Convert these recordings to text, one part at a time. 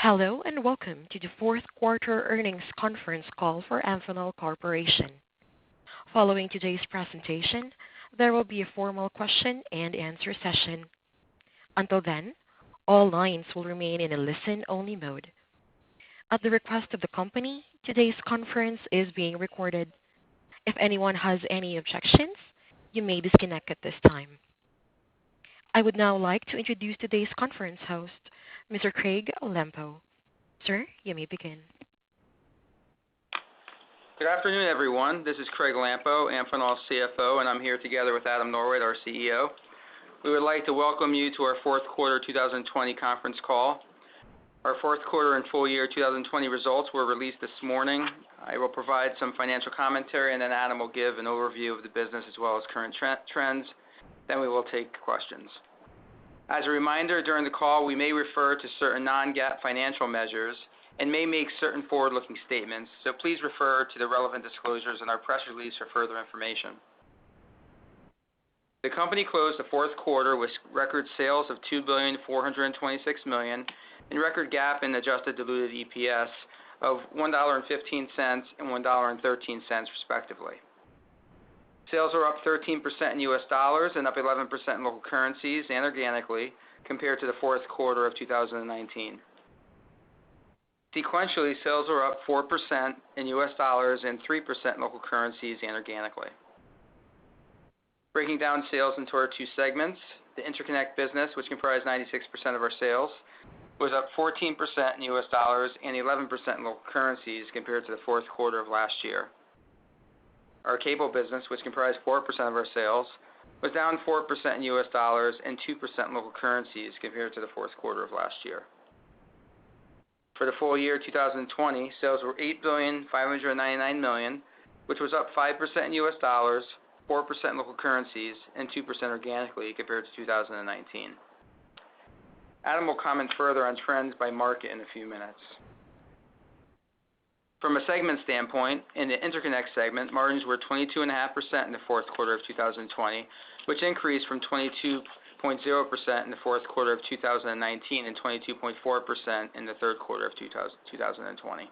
Hello and welcome to the fourth quarter earnings conference call for Amphenol Corporation. Following today's presentation, there will be a formal question and answer session. Until then, all lines will remain in a listen-only mode. At the request of the company, today's conference is being recorded. If anyone has any objections, you may disconnect at this time. I would now like to introduce today's conference host, Mr. Craig Lampo. Sir, you may begin. Good afternoon, everyone. This is Craig Lampo, Amphenol's CFO, and I'm here together with Adam Norwood, our CEO. We would like to welcome you to our fourth quarter 2020 conference call. Our fourth quarter and full year 2020 results were released this morning. I will provide some financial commentary, and then Adam will give an overview of the business as well as current trends. Then we will take questions. As a reminder, during the call, we may refer to certain non-GAAP financial measures and may make certain forward-looking statements, so please refer to the relevant disclosures in our press release for further information. The company closed the fourth quarter with record sales of $2,426 million and record GAAP and adjusted diluted EPS of $1.15 and $1.13 respectively. Sales are up 13% in U.S. dollars and up 11% in local currencies and organically compared to the fourth quarter of 2019. Sequentially, sales are up 4% in U.S. dollars and 3% in local currencies and organically. Breaking down sales into our two segments, the interconnect business, which comprised 96% of our sales, was up 14% in U.S. dollars and 11% in local currencies compared to the fourth quarter of last year. Our cable business, which comprised 4% of our sales, was down 4% in U.S. dollars and 2% in local currencies compared to the fourth quarter of last year. For the full year 2020, sales were $8,599 million, which was up 5% in U.S. dollars, 4% in local currencies, and 2% organically compared to 2019. Adam will comment further on trends by market in a few minutes. From a segment standpoint, in the interconnect segment, margins were 22.5% in the fourth quarter of 2020, which increased from 22.0% in the fourth quarter of 2019 and 22.4% in the third quarter of 2020.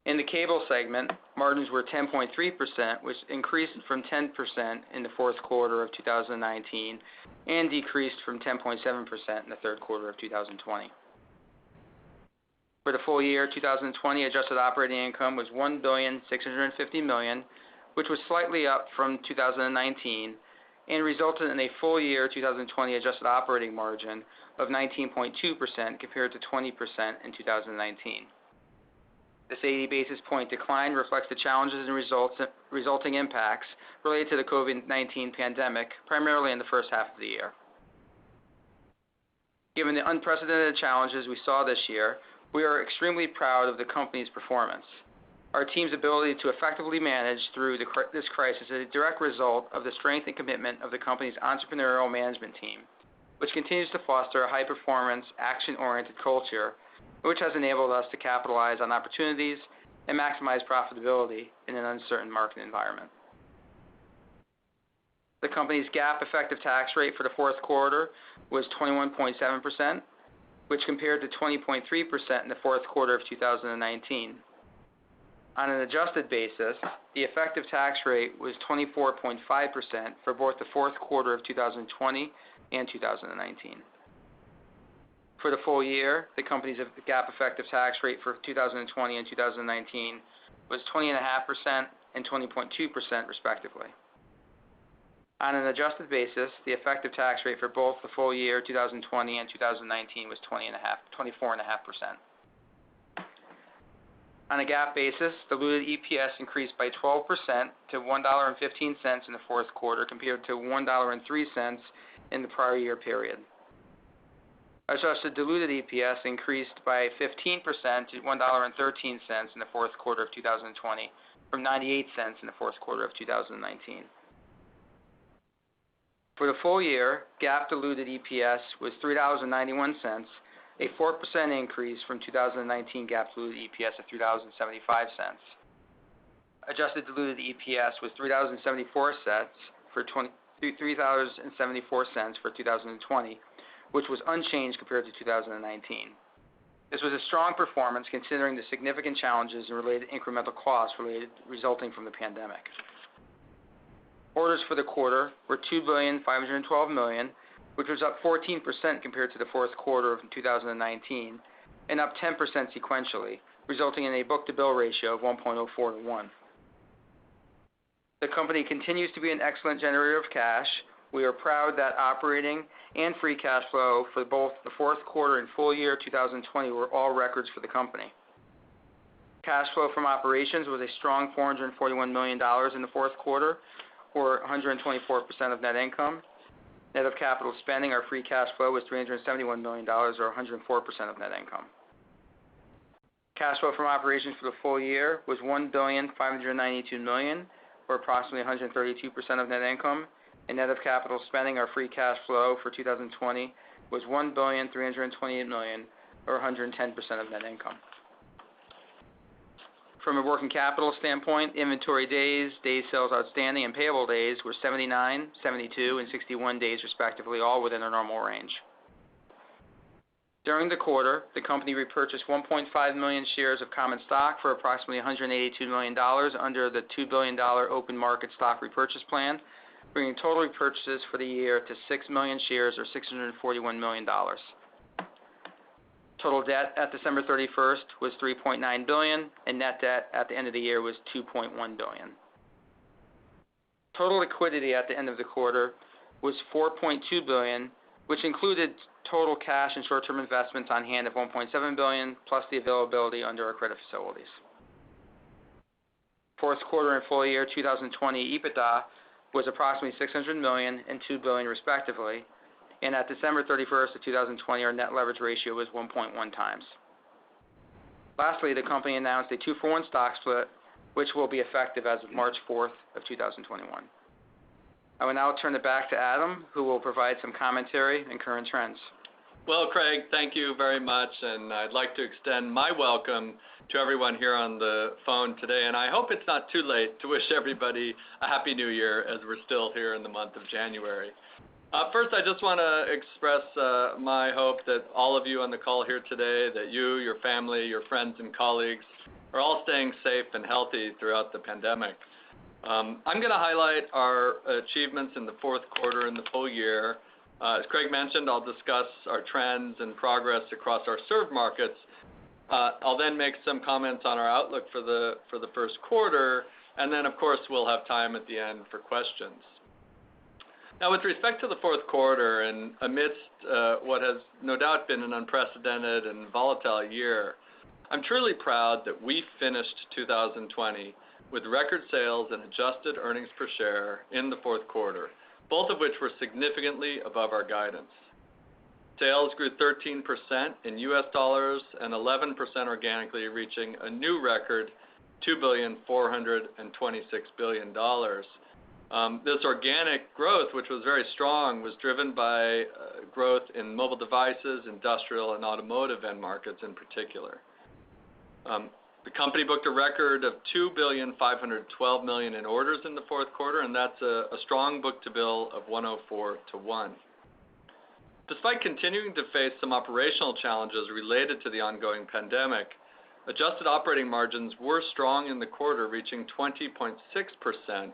In the cable segment, margins were 10.3%, which increased from 10% in the fourth quarter of 2019 and decreased from 10.7% in the third quarter of 2020. For the full year 2020, adjusted operating income was $1,650 million, which was slightly up from 2019 and resulted in a full year 2020 adjusted operating margin of 19.2% compared to 20% in 2019. This 80 basis point decline reflects the challenges and resulting impacts related to the COVID-19 pandemic, primarily in the first half of the year. Given the unprecedented challenges we saw this year, we are extremely proud of the company's performance. Our team's ability to effectively manage through this crisis is a direct result of the strength and commitment of the company's entrepreneurial management team, which continues to foster a high-performance, action-oriented culture, which has enabled us to capitalize on opportunities and maximize profitability in an uncertain market environment. The company's GAAP effective tax rate for the fourth quarter was 21.7%, which compared to 20.3% in the fourth quarter of 2019. On an adjusted basis, the effective tax rate was 24.5% for both the fourth quarter of 2020 and 2019. For the full year, the company's GAAP effective tax rate for 2020 and 2019 was 20.5% and 20.2% respectively. On an adjusted basis, the effective tax rate for both the full year 2020 and 2019 was 24.5%. On a GAAP basis, diluted EPS increased by 12% to $1.15 in the fourth quarter compared to $1.03 in the prior year period. Adjusted diluted EPS increased by 15% to $1.13 in the fourth quarter of 2020 from 98 cents in the fourth quarter of 2019. For the full year, GAAP diluted EPS was $3.91, a 4% increase from 2019 GAAP diluted EPS of $3.75. Adjusted diluted EPS was $3.74 for $3.74 for 2020, which was unchanged compared to 2019. This was a strong performance considering the significant challenges and related incremental costs resulting from the pandemic. Orders for the quarter were $2,512 million, which was up 14% compared to the fourth quarter of 2019, and up 10% sequentially, resulting in a book-to-bill ratio of 1.04 to 1. The company continues to be an excellent generator of cash. We are proud that operating and free cash flow for both the fourth quarter and full year 2020 were all records for the company. Cash flow from operations was a strong $441 million in the fourth quarter, or 124% of net income. Net of capital spending, our free cash flow was $371 million, or 104% of net income. Cash flow from operations for the full year was $1,592 million, or approximately 132% of net income, and net of capital spending, our free cash flow for 2020 was $1,328 million, or 110% of net income. From a working capital standpoint, inventory days, days sales outstanding, and payable days were 79, 72, and 61 days respectively, all within our normal range. During the quarter, the company repurchased 1.5 million shares of common stock for approximately $182 million under the $2 billion open market stock repurchase plan, bringing total repurchases for the year to 6 million shares or $641 million. Total debt at December 31st was $3.9 billion, and net debt at the end of the year was $2.1 billion. Total liquidity at the end of the quarter was $4.2 billion, which included total cash and short-term investments on hand of $1.7 billion, plus the availability under our credit facilities. Fourth quarter and full year 2020 EBITDA was approximately $600 million and $2 billion respectively, and at December 31st of 2020, our net leverage ratio was 1.1 times. Lastly, the company announced a 2-for-1 stock split, which will be effective as of March 4th of 2021. I will now turn it back to Adam, who will provide some commentary and current trends. Well, Craig, thank you very much, and I'd like to extend my welcome to everyone here on the phone today, and I hope it's not too late to wish everybody a Happy New Year as we're still here in the month of January. First, I just want to express my hope that all of you on the call here today, that you, your family, your friends and colleagues are all staying safe and healthy throughout the pandemic. I'm going to highlight our achievements in the fourth quarter and the full year. As Craig mentioned, I'll discuss our trends and progress across our served markets. I'll then make some comments on our outlook for the first quarter, and then, of course, we'll have time at the end for questions. Now, with respect to the fourth quarter, and amidst what has no doubt been an unprecedented and volatile year, I'm truly proud that we finished 2020 with record sales and adjusted earnings per share in the fourth quarter, both of which were significantly above our guidance. Sales grew 13% in U.S. dollars and 11% organically, reaching a new record, $2,426 billion. This organic growth, which was very strong, was driven by growth in mobile devices, industrial, and automotive end markets in particular. The company booked a record of $2,512 million in orders in the fourth quarter, and that's a strong book-to-bill of 104 to 1. Despite continuing to face some operational challenges related to the ongoing pandemic, adjusted operating margins were strong in the quarter, reaching 20.6%,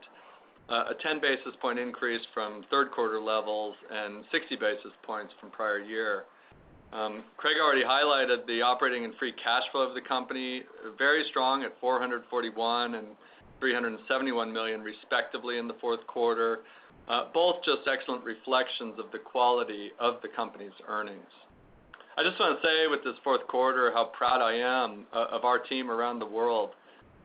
a 10 basis point increase from third quarter levels and 60 basis points from prior year. Craig already highlighted the operating and free cash flow of the company, very strong at $441 and $371 million respectively in the fourth quarter, both just excellent reflections of the quality of the company's earnings. I just want to say with this fourth quarter how proud I am of our team around the world.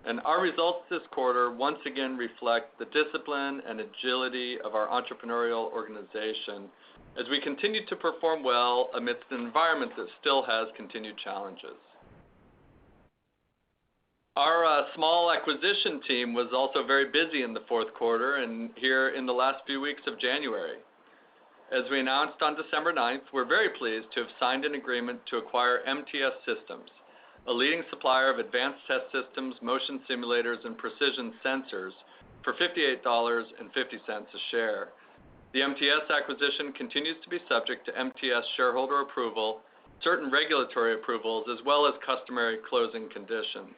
And our results this quarter once again reflect the discipline and agility of our entrepreneurial organization as we continue to perform well amidst an environment that still has continued challenges. Our small acquisition team was also very busy in the fourth quarter and here in the last few weeks of January. As we announced on December 9th, we're very pleased to have signed an agreement to acquire MTS Systems, a leading supplier of advanced test systems, motion simulators, and precision sensors for $58.50 a share. The MTS acquisition continues to be subject to MTS shareholder approval, certain regulatory approvals, as well as customary closing conditions.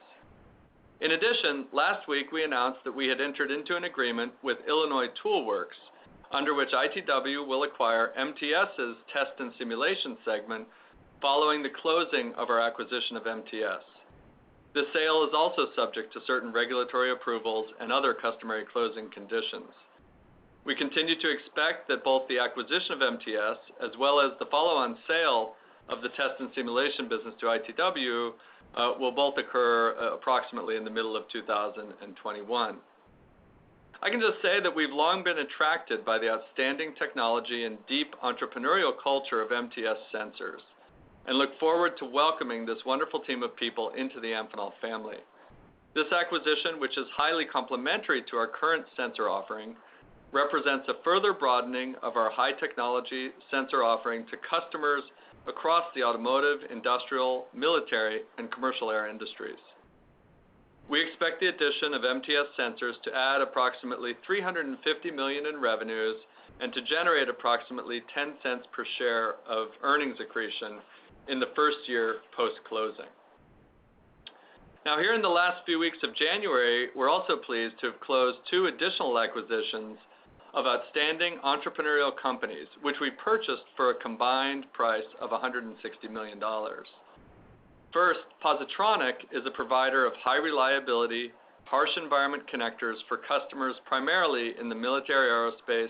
In addition, last week we announced that we had entered into an agreement with Illinois Toolworks, under which ITW will acquire MTS's test and simulation segment following the closing of our acquisition of MTS. The sale is also subject to certain regulatory approvals and other customary closing conditions. We continue to expect that both the acquisition of MTS as well as the follow-on sale of the test and simulation business to ITW will both occur approximately in the middle of 2021. I can just say that we've long been attracted by the outstanding technology and deep entrepreneurial culture of MTS Sensors and look forward to welcoming this wonderful team of people into the Amphenol family. This acquisition, which is highly complementary to our current sensor offering, represents a further broadening of our high-technology sensor offering to customers across the automotive, industrial, military, and commercial air industries. We expect the addition of MTS Sensors to add approximately $350 million in revenues and to generate approximately 10 cents per share of earnings accretion in the first year post-closing. Now, here in the last few weeks of January, we're also pleased to have closed 2 additional acquisitions of outstanding entrepreneurial companies, which we purchased for a combined price of $160 million. First, Positronic is a provider of high reliability, harsh environment connectors for customers primarily in the military aerospace,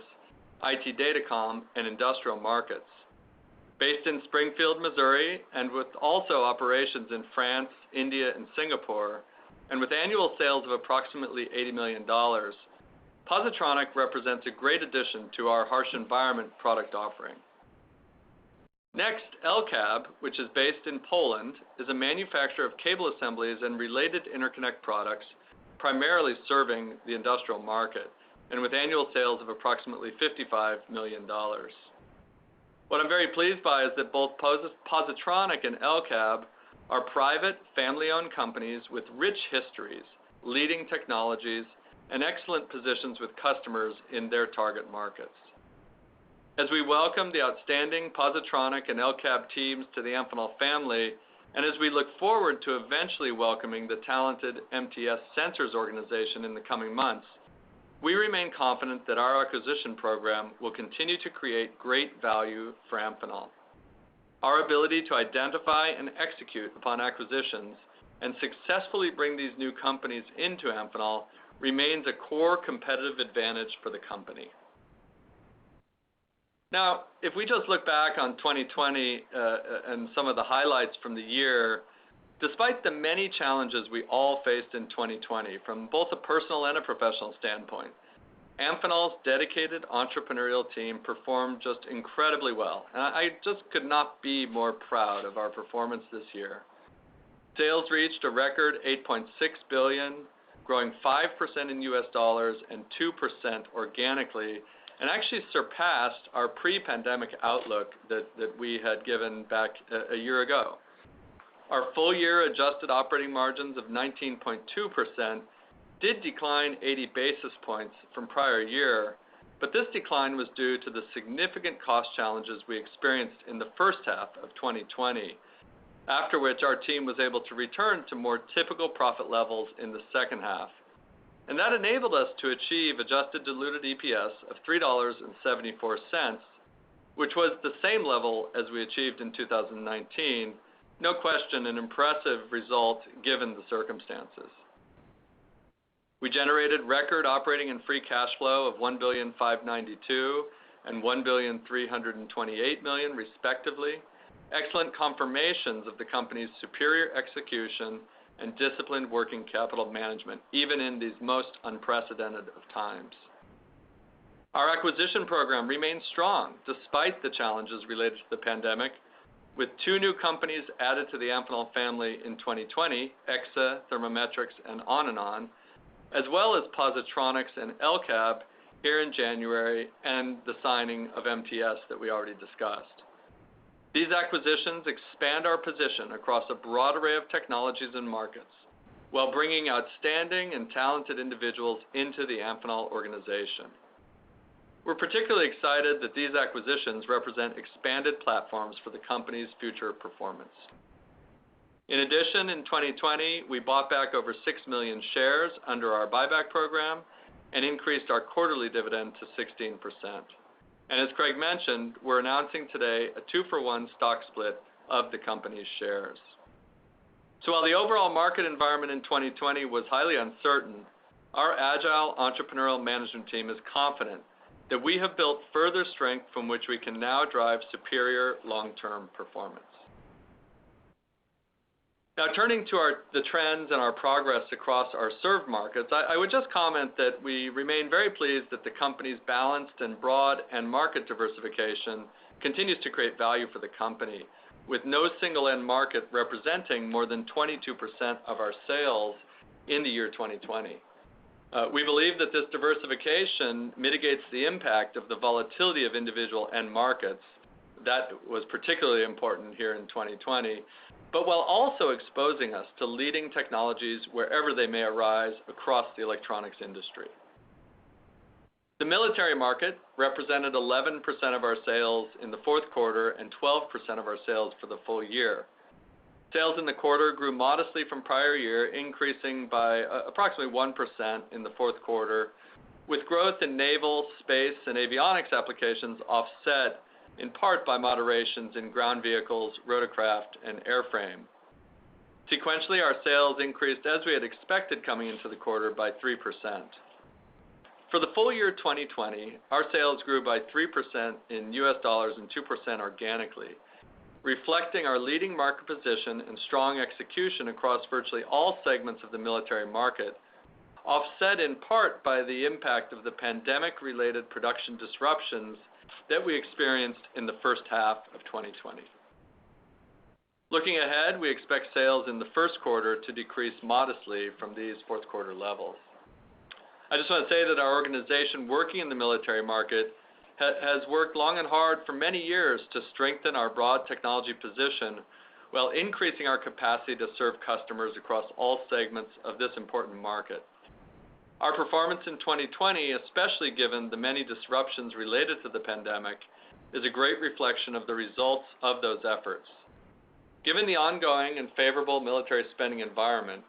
IT datacom, and industrial markets. Based in Springfield, Missouri, and with also operations in France, India, and Singapore, and with annual sales of approximately $80 million, Positronic represents a great addition to our harsh environment product offering. Next, LCAB, which is based in Poland, is a manufacturer of cable assemblies and related interconnect products, primarily serving the industrial market, and with annual sales of approximately $55 million. What I'm very pleased by is that both Positronic and LCAB are private, family-owned companies with rich histories, leading technologies, and excellent positions with customers in their target markets. As we welcome the outstanding Positronic and LCAB teams to the Amphenol family, and as we look forward to eventually welcoming the talented MTS Sensors organization in the coming months, we remain confident that our acquisition program will continue to create great value for Amphenol. Our ability to identify and execute upon acquisitions and successfully bring these new companies into Amphenol remains a core competitive advantage for the company. Now, if we just look back on 2020 and some of the highlights from the year, despite the many challenges we all faced in 2020, from both a personal and a professional standpoint, Amphenol's dedicated entrepreneurial team performed just incredibly well. And I just could not be more proud of our performance this year. Sales reached a record $8.6 billion, growing 5% in US dollars and 2% organically, and actually surpassed our pre-pandemic outlook that we had given back a year ago. Our full-year adjusted operating margins of 19.2% did decline 80 basis points from prior year, but this decline was due to the significant cost challenges we experienced in the first half of 2020, after which our team was able to return to more typical profit levels in the second half. And that enabled us to achieve adjusted diluted EPS of $3.74, which was the same level as we achieved in 2019. No question, an impressive result given the circumstances. We generated record operating and free cash flow of $1,592 and $1,328 million, respectively, excellent confirmations of the company's superior execution and disciplined working capital management, even in these most unprecedented of times. Our acquisition program remains strong despite the challenges related to the pandemic, with 2 new companies added to the Amphenol family in 2020, EXA, Thermometrics, and On, as well as Positronics and LCAB here in January, and the signing of MTS that we already discussed. These acquisitions expand our position across a broad array of technologies and markets, while bringing outstanding and talented individuals into the Amphenol organization. We're particularly excited that these acquisitions represent expanded platforms for the company's future performance. In addition, in 2020, we bought back over 6 million shares under our buyback program and increased our quarterly dividend to 16%. And as Craig mentioned, we're announcing today a 2-for-1 stock split of the company's shares. So while the overall market environment in 2020 was highly uncertain, our agile entrepreneurial management team is confident that we have built further strength from which we can now drive superior long-term performance. Now, turning to the trends and our progress across our served markets, I would just comment that we remain very pleased that the company's balanced and broad end market diversification continues to create value for the company, with no single end market representing more than 22% of our sales in the year 2020. We believe that this diversification mitigates the impact of the volatility of individual end markets. That was particularly important here in 2020, but while also exposing us to leading technologies wherever they may arise across the electronics industry. The military market represented 11% of our sales in the fourth quarter and 12% of our sales for the full year. Sales in the quarter grew modestly from prior year, increasing by approximately 1% in the fourth quarter, with growth in naval, space, and avionics applications offset in part by moderations in ground vehicles, rotorcraft, and airframe. Sequentially, our sales increased as we had expected coming into the quarter by 3%. For the full year 2020, our sales grew by 3% in US dollars and 2% organically, reflecting our leading market position and strong execution across virtually all segments of the military market, offset in part by the impact of the pandemic-related production disruptions that we experienced in the first half of 2020. Looking ahead, we expect sales in the first quarter to decrease modestly from these fourth quarter levels. I just want to say that our organization working in the military market has worked long and hard for many years to strengthen our broad technology position while increasing our capacity to serve customers across all segments of this important market. Our performance in 2020, especially given the many disruptions related to the pandemic, is a great reflection of the results of those efforts. Given the ongoing and favorable military spending environment,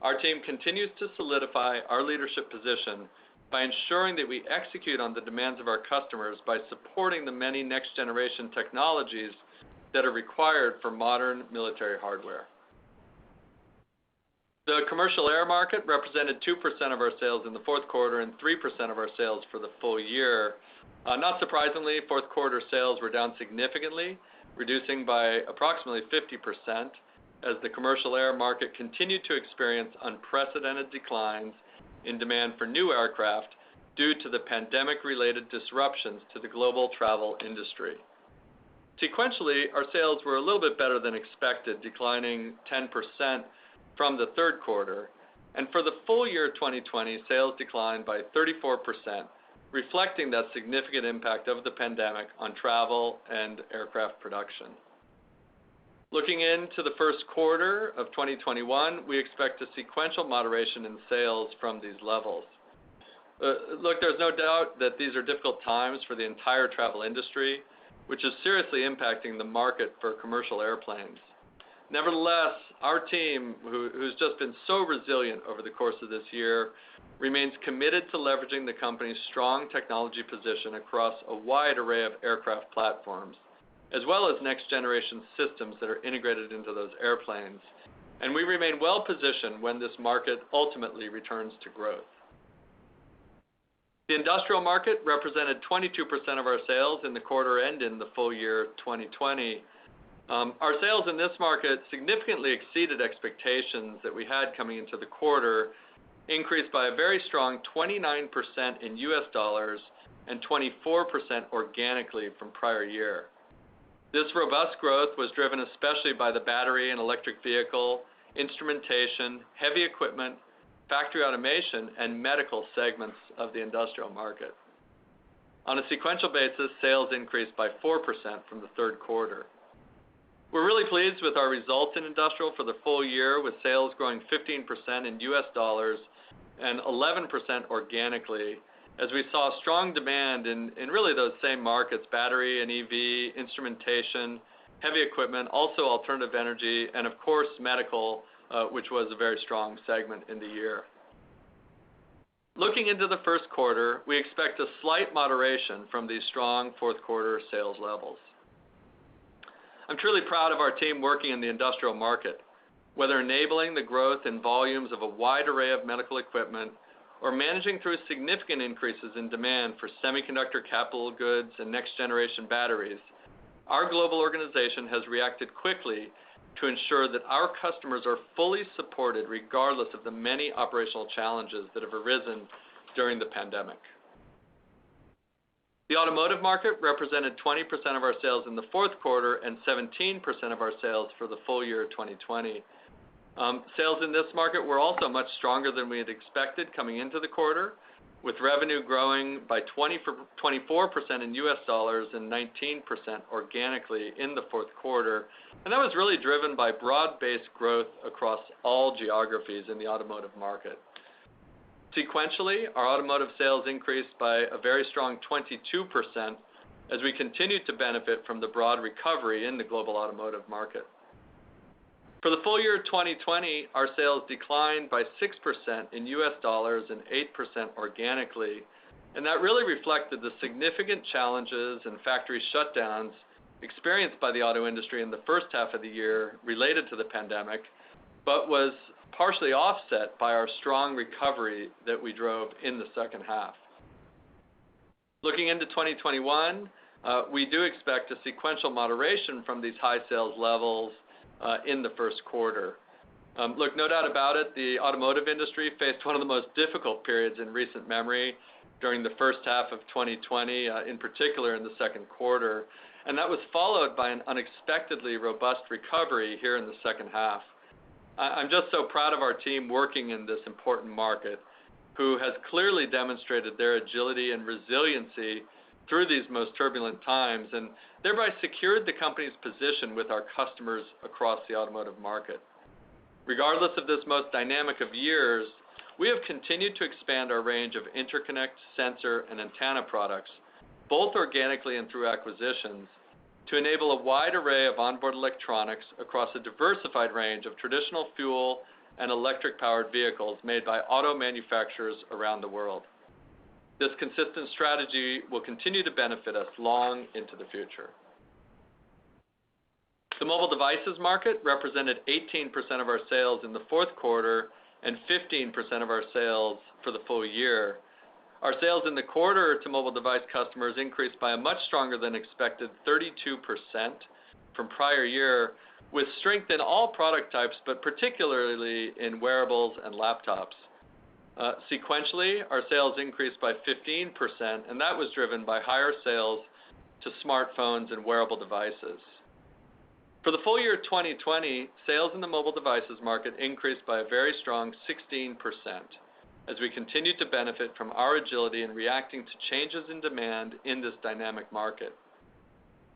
our team continues to solidify our leadership position by ensuring that we execute on the demands of our customers by supporting the many next-generation technologies that are required for modern military hardware. The commercial air market represented 2% of our sales in the fourth quarter and 3% of our sales for the full year. Not surprisingly, fourth quarter sales were down significantly, reducing by approximately 50%, as the commercial air market continued to experience unprecedented declines in demand for new aircraft due to the pandemic-related disruptions to the global travel industry. Sequentially, our sales were a little bit better than expected, declining 10% from the third quarter, and for the full year 2020, sales declined by 34%, reflecting that significant impact of the pandemic on travel and aircraft production. Looking into the first quarter of 2021, we expect a sequential moderation in sales from these levels. Look, there's no doubt that these are difficult times for the entire travel industry, which is seriously impacting the market for commercial airplanes. Nevertheless, our team, who's just been so resilient over the course of this year, remains committed to leveraging the company's strong technology position across a wide array of aircraft platforms, as well as next-generation systems that are integrated into those airplanes. And we remain well positioned when this market ultimately returns to growth. The industrial market represented 22% of our sales in the quarter and in the full year 2020. Our sales in this market significantly exceeded expectations that we had coming into the quarter, increased by a very strong 29% in US dollars and 24% organically from prior year. This robust growth was driven especially by the battery and electric vehicle, instrumentation, heavy equipment, factory automation, and medical segments of the industrial market. On a sequential basis, sales increased by 4% from the third quarter. We're really pleased with our results in industrial for the full year, with sales growing 15% in US dollars and 11% organically, as we saw strong demand in really those same markets, battery and EV, instrumentation, heavy equipment, also alternative energy, and of course medical, which was a very strong segment in the year. Looking into the first quarter, we expect a slight moderation from these strong fourth quarter sales levels. I'm truly proud of our team working in the industrial market, whether enabling the growth in volumes of a wide array of medical equipment or managing through significant increases in demand for semiconductor capital goods and next-generation batteries. Our global organization has reacted quickly to ensure that our customers are fully supported regardless of the many operational challenges that have arisen during the pandemic. The automotive market represented 20% of our sales in the fourth quarter and 17% of our sales for the full year 2020. Sales in this market were also much stronger than we had expected coming into the quarter, with revenue growing by 24% in U.S. dollars and 19% organically in the fourth quarter. And that was really driven by broad-based growth across all geographies in the automotive market. Sequentially, our automotive sales increased by a very strong 22% as we continued to benefit from the broad recovery in the global automotive market. For the full year 2020, our sales declined by 6% in U.S. dollars and 8% organically, and that really reflected the significant challenges and factory shutdowns experienced by the auto industry in the first half of the year related to the pandemic, but was partially offset by our strong recovery that we drove in the second half. Looking into 2021, we do expect a sequential moderation from these high sales levels in the first quarter. Look, no doubt about it, the automotive industry faced one of the most difficult periods in recent memory during the first half of 2020, in particular in the second quarter, and that was followed by an unexpectedly robust recovery here in the second half. I'm just so proud of our team working in this important market, who has clearly demonstrated their agility and resiliency through these most turbulent times, and thereby secured the company's position with our customers across the automotive market. Regardless of this most dynamic of years, we have continued to expand our range of interconnect, sensor, and antenna products, both organically and through acquisitions, to enable a wide array of onboard electronics across a diversified range of traditional fuel and electric-powered vehicles made by auto manufacturers around the world. This consistent strategy will continue to benefit us long into the future. The mobile devices market represented 18% of our sales in the fourth quarter and 15% of our sales for the full year. Our sales in the quarter to mobile device customers increased by a much stronger than expected 32% from prior year, with strength in all product types, but particularly in wearables and laptops. Sequentially, our sales increased by 15%, and that was driven by higher sales to smartphones and wearable devices. For the full year 2020, sales in the mobile devices market increased by a very strong 16%, as we continued to benefit from our agility in reacting to changes in demand in this dynamic market.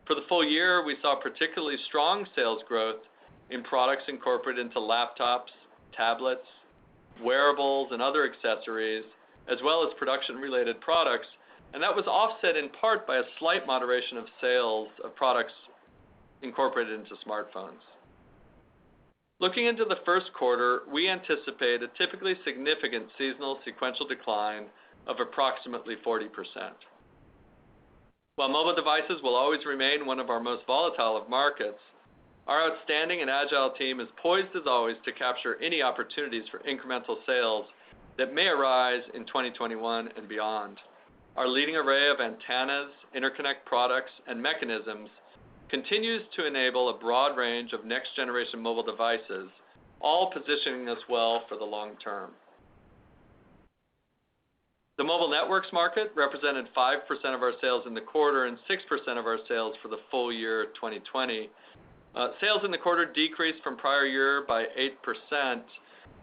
For the full year, we saw particularly strong sales growth in products incorporated into laptops, tablets, wearables, and other accessories, as well as production-related products, and that was offset in part by a slight moderation of sales of products incorporated into smartphones. Looking into the first quarter, we anticipate a typically significant seasonal sequential decline of approximately 40%. While mobile devices will always remain one of our most volatile of markets, our outstanding and agile team is poised as always to capture any opportunities for incremental sales that may arise in 2021 and beyond. Our leading array of antennas, interconnect products, and mechanisms continues to enable a broad range of next-generation mobile devices, all positioning us well for the long term. The mobile networks market represented 5% of our sales in the quarter and 6% of our sales for the full year 2020. Sales in the quarter decreased from prior year by 8%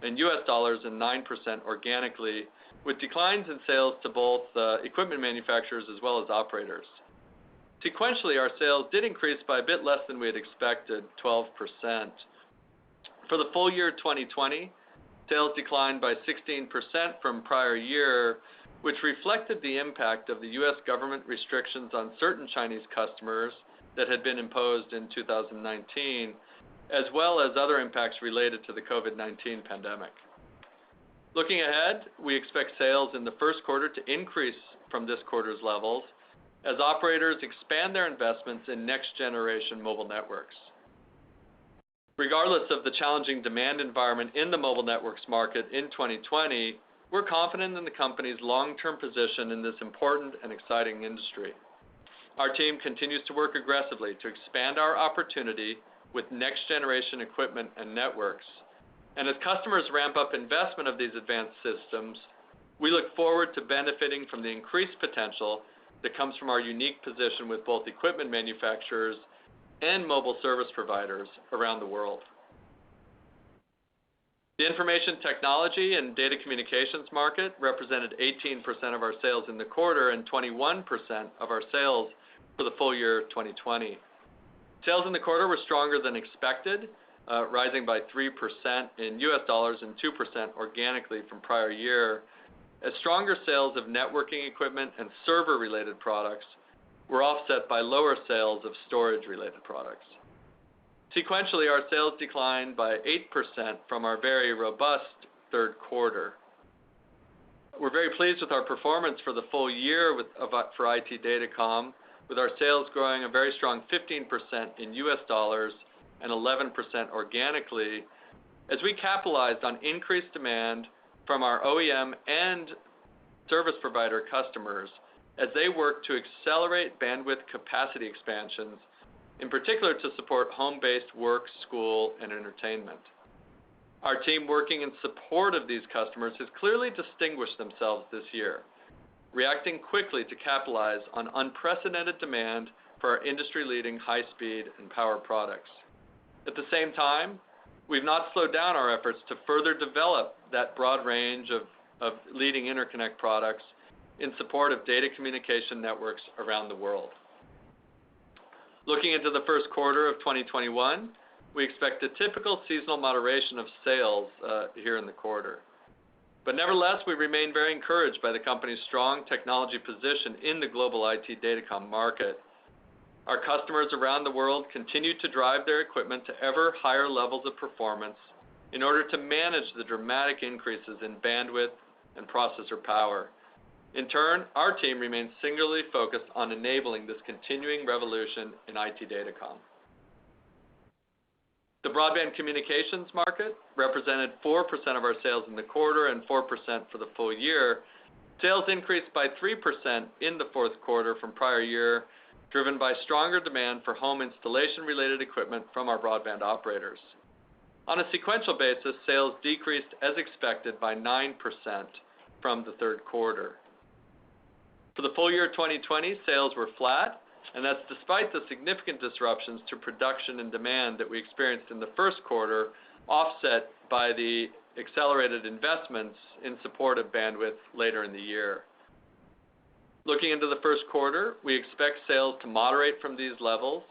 in U.S. dollars and 9% organically, with declines in sales to both equipment manufacturers as well as operators. Sequentially, our sales did increase by a bit less than we had expected, 12%. For the full year 2020, sales declined by 16% from prior year, which reflected the impact of the U.S. government restrictions on certain Chinese customers that had been imposed in 2019, as well as other impacts related to the COVID-19 pandemic. Looking ahead, we expect sales in the first quarter to increase from this quarter's levels as operators expand their investments in next-generation mobile networks. Regardless of the challenging demand environment in the mobile networks market in 2020, we're confident in the company's long-term position in this important and exciting industry. Our team continues to work aggressively to expand our opportunity with next-generation equipment and networks. And as customers ramp up investment of these advanced systems, we look forward to benefiting from the increased potential that comes from our unique position with both equipment manufacturers and mobile service providers around the world. The information technology and data communications market represented 18% of our sales in the quarter and 21% of our sales for the full year 2020. Sales in the quarter were stronger than expected, rising by 3% in U.S. dollars and 2% organically from prior year, as stronger sales of networking equipment and server-related products were offset by lower sales of storage-related products. Sequentially, our sales declined by 8% from our very robust third quarter. We're very pleased with our performance for the full year for IT Datacom, with our sales growing a very strong 15% in U.S. dollars and 11% organically, as we capitalized on increased demand from our OEM and service provider customers as they work to accelerate bandwidth capacity expansions, in particular to support home-based work, school, and entertainment. Our team working in support of these customers has clearly distinguished themselves this year, reacting quickly to capitalize on unprecedented demand for our industry-leading high-speed and power products. At the same time, we've not slowed down our efforts to further develop that broad range of leading interconnect products in support of data communication networks around the world. Looking into the first quarter of 2021, we expect a typical seasonal moderation of sales here in the quarter. But nevertheless, we remain very encouraged by the company's strong technology position in the global IT Datacom market. Our customers around the world continue to drive their equipment to ever higher levels of performance in order to manage the dramatic increases in bandwidth and processor power. In turn, our team remains singularly focused on enabling this continuing revolution in IT Datacom. The broadband communications market represented 4% of our sales in the quarter and 4% for the full year. Sales increased by 3% in the fourth quarter from prior year, driven by stronger demand for home installation-related equipment from our broadband operators. On a sequential basis, sales decreased as expected by 9% from the third quarter. For the full year 2020, sales were flat, and that's despite the significant disruptions to production and demand that we experienced in the first quarter, offset by the accelerated investments in support of bandwidth later in the year. Looking into the first quarter, we expect sales to moderate from these levels,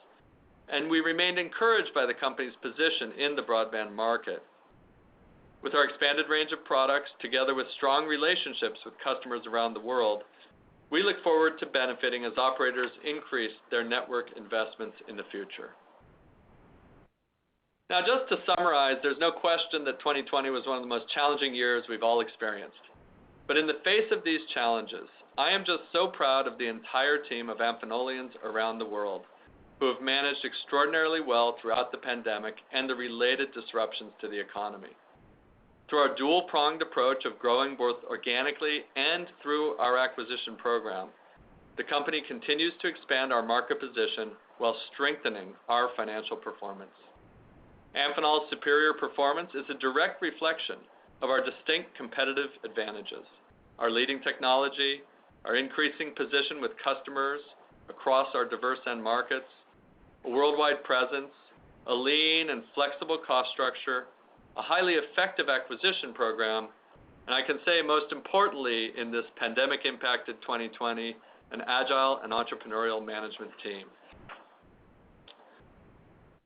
and we remained encouraged by the company's position in the broadband market. With our expanded range of products, together with strong relationships with customers around the world, we look forward to benefiting as operators increase their network investments in the future. Now, just to summarize, there's no question that 2020 was one of the most challenging years we've all experienced. But in the face of these challenges, I am just so proud of the entire team of Amphenolians around the world who have managed extraordinarily well throughout the pandemic and the related disruptions to the economy. Through our dual-pronged approach of growing both organically and through our acquisition program, the company continues to expand our market position while strengthening our financial performance. Amphenol's superior performance is a direct reflection of our distinct competitive advantages, our leading technology, our increasing position with customers across our diverse end markets, a worldwide presence, a lean and flexible cost structure, a highly effective acquisition program, and I can say most importantly in this pandemic-impacted 2020, an agile and entrepreneurial management team.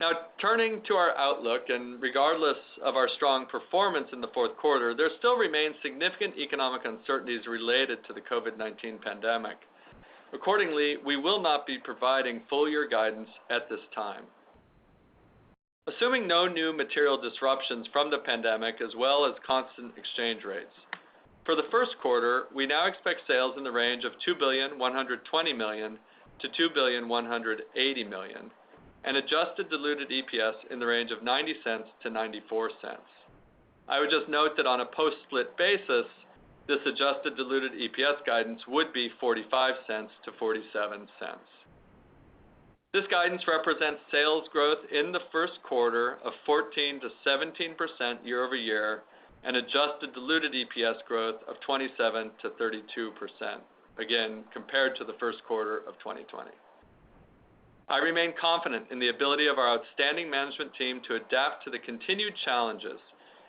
Now, turning to our outlook, and regardless of our strong performance in the fourth quarter, there still remains significant economic uncertainties related to the COVID-19 pandemic. Accordingly, we will not be providing full-year guidance at this time. Assuming no new material disruptions from the pandemic as well as constant exchange rates, for the first quarter, we now expect sales in the range of $2,120 million to $2,180 million, and adjusted diluted EPS in the range of 90 cents to 94 cents. I would just note that on a post-split basis, this adjusted diluted EPS guidance would be 45 cents to 47 cents. This guidance represents sales growth in the first quarter of 14 to 17% year over year, and adjusted diluted EPS growth of 27 to 32%, again, compared to the first quarter of 2020. I remain confident in the ability of our outstanding management team to adapt to the continued challenges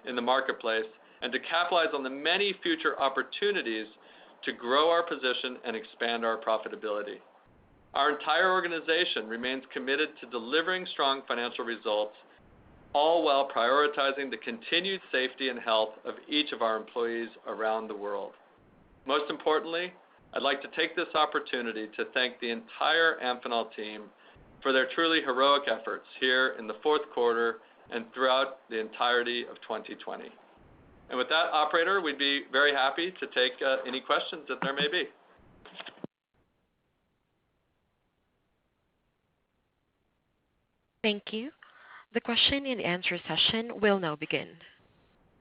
in the marketplace and to capitalize on the many future opportunities to grow our position and expand our profitability. Our entire organization remains committed to delivering strong financial results, all while prioritizing the continued safety and health of each of our employees around the world. Most importantly, I'd like to take this opportunity to thank the entire Amphenol team for their truly heroic efforts here in the fourth quarter and throughout the entirety of 2020. And with that, operator, we'd be very happy to take any questions that there may be. Thank you. The question and answer session will now begin.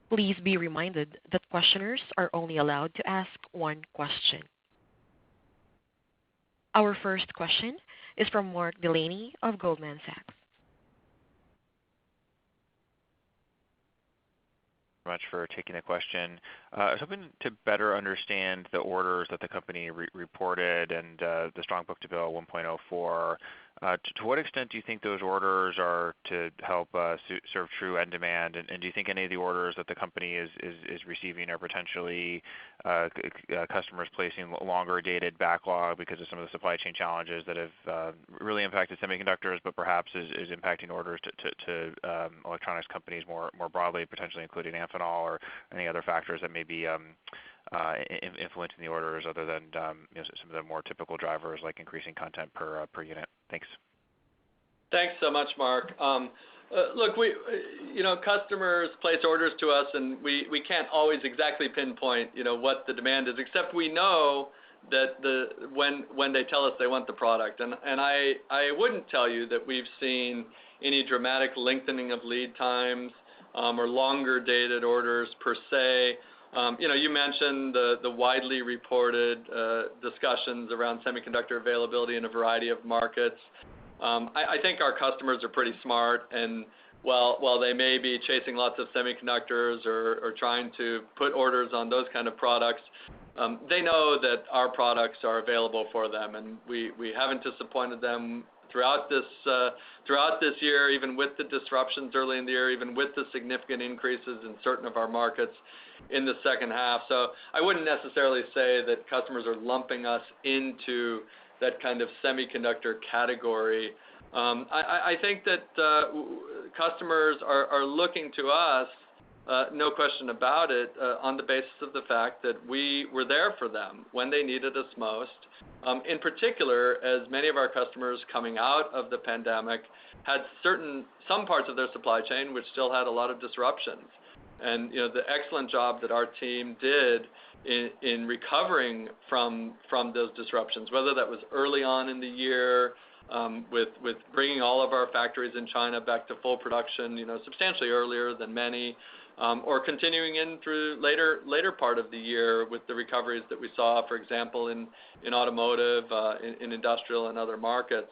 Please be reminded that questioners are only allowed to ask one question. Our first question is from Mark Delaney of Goldman Sachs. Much for taking the question. I was hoping to better understand the orders that the company reported and the strong book-to-bill 1.04. To what extent do you think those orders are to help serve true end demand? And do you think any of the orders that the company is receiving are potentially customers placing longer dated backlog because of some of the supply chain challenges that have really impacted semiconductors, but perhaps is impacting orders to electronics companies more broadly, potentially including Amphenol, or any other factors that may be influencing the orders other than some of the more typical drivers like increasing content per unit? Thanks. Thanks so much, Mark. Look, customers place orders to us, and we can't always exactly pinpoint, what the demand is, except we know that when they tell us they want the product. And I wouldn't tell you that we've seen any dramatic lengthening of lead times or longer dated orders per se. You mentioned the widely reported discussions around semiconductor availability in a variety of markets. I think our customers are pretty smart, and while they may be chasing lots of semiconductors or trying to put orders on those kind of products, they know that our products are available for them, and we haven't disappointed them throughout this year, even with the disruptions early in the year, even with the significant increases in certain of our markets in the second half. So I wouldn't necessarily say that customers are lumping us into that kind of semiconductor category. I think that customers are looking to us, no question about it, on the basis of the fact that we were there for them when they needed us most. In particular, as many of our customers coming out of the pandemic had some parts of their supply chain which still had a lot of disruptions. And the excellent job that our team did in recovering from those disruptions, whether that was early on in the year, with bringing all of our factories in China back to full production, substantially earlier than many, or continuing in through later part of the year with the recoveries that we saw, for example, in automotive, in industrial and other markets.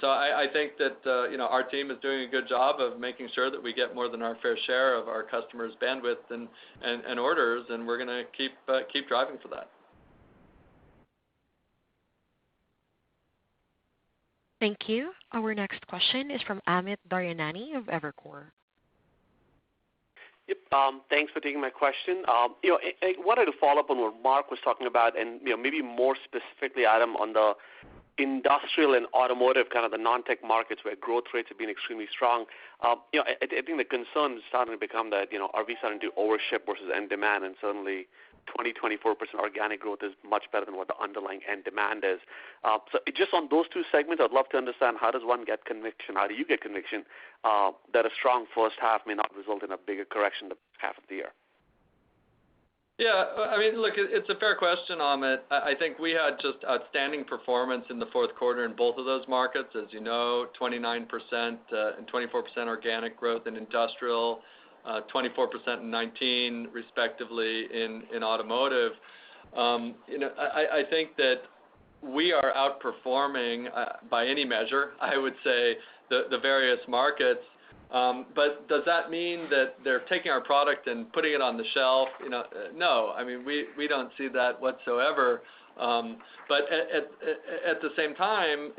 So I think that our team is doing a good job of making sure that we get more than our fair share of our customers' bandwidth and orders, and we're going to keep driving for that. Thank you. Our next question is from Amit Daryanani of Evercore. Yep. Thanks for taking my question. I wanted to follow up on what Mark was talking about, and maybe more specifically, Adam, on the industrial and automotive, kind of the non-tech markets where growth rates have been extremely strong. I think the concern is starting to become that, are we starting to overship versus end demand? And certainly 24% organic growth is much better than what the underlying end demand is. So just on those two segments, I'd love to understand, how does one get conviction? How do you get conviction that a strong first half may not result in a bigger correction the half of the year? Yeah, I mean, look, it's a fair question, Amit. I think we had just outstanding performance in the fourth quarter in both of those markets. As you know, 29% and 24% organic growth in industrial, 24% in 19, respectively, in automotive. I think that we are outperforming by any measure, I would say, the various markets. But does that mean that they're taking our product and putting it on the shelf? No. I mean, we don't see that whatsoever. But at the same time,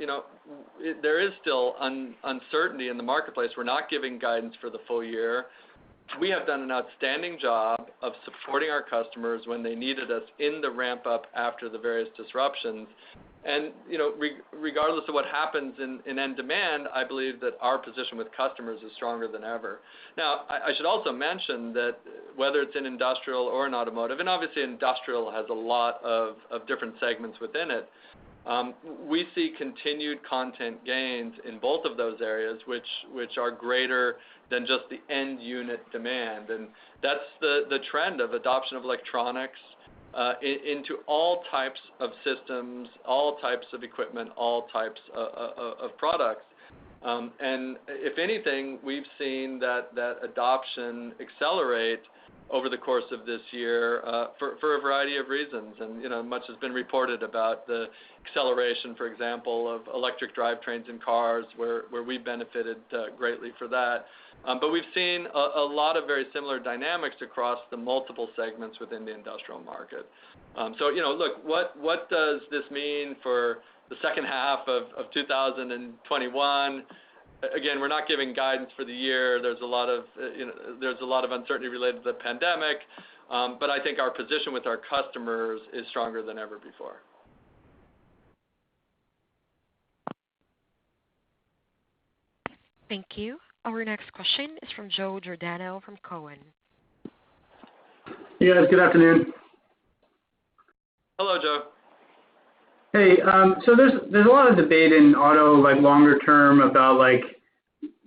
there is still uncertainty in the marketplace. We're not giving guidance for the full year. We have done an outstanding job of supporting our customers when they needed us in the ramp up after the various disruptions. And, regardless of what happens in end demand, I believe that our position with customers is stronger than ever. Now, I should also mention that whether it's in industrial or in automotive, and obviously industrial has a lot of different segments within it, we see continued content gains in both of those areas, which are greater than just the end unit demand. And that's the trend of adoption of electronics into all types of systems, all types of equipment, all types of products. And if anything, we've seen that adoption accelerate over the course of this year for a variety of reasons. And, much has been reported about the acceleration, for example, of electric drivetrains in cars, where we benefited greatly for that. But we've seen a lot of very similar dynamics across the multiple segments within the industrial market. So, look, what does this mean for the second half of 2021? Again, we're not giving guidance for the year. There's a lot of uncertainty related to the pandemic, but I think our position with our customers is stronger than ever before. Thank you. Our next question is from Joe Giordano from Cowen. Hey guys, good afternoon. Hello, Joe. Hey, so there's a lot of debate in auto, like longer term, about like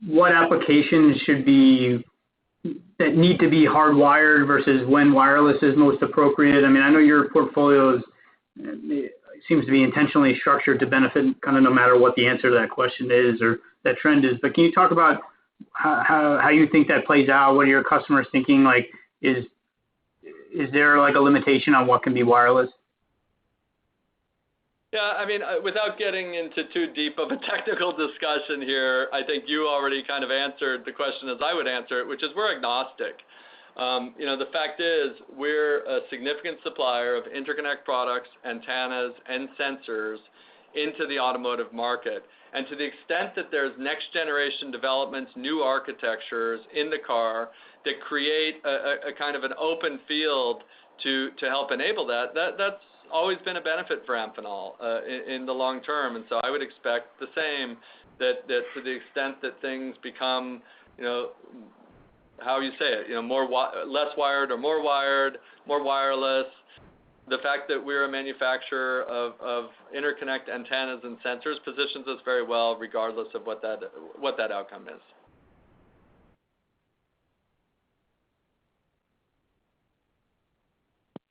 what applications that need to be hardwired versus when wireless is most appropriate. I mean, I know your portfolio seems to be intentionally structured to benefit kind of no matter what the answer to that question is or that trend is. But can you talk about how you think that plays out? What are your customers thinking? Like, is there like a limitation on what can be wireless? Yeah, I mean, without getting into too deep of a technical discussion here, I think you already kind of answered the question as I would answer it, which is we're agnostic. The fact is we're a significant supplier of interconnect products, antennas, and sensors into the automotive market. And to the extent that there's next generation developments, new architectures in the car that create a kind of an open field to help enable that's always been a benefit for Amphenol in the long term. And so I would expect the same, that to the extent that things become, how you say it, less wired or more wired, more wireless, the fact that we're a manufacturer of interconnect antennas and sensors positions us very well regardless of what that outcome is.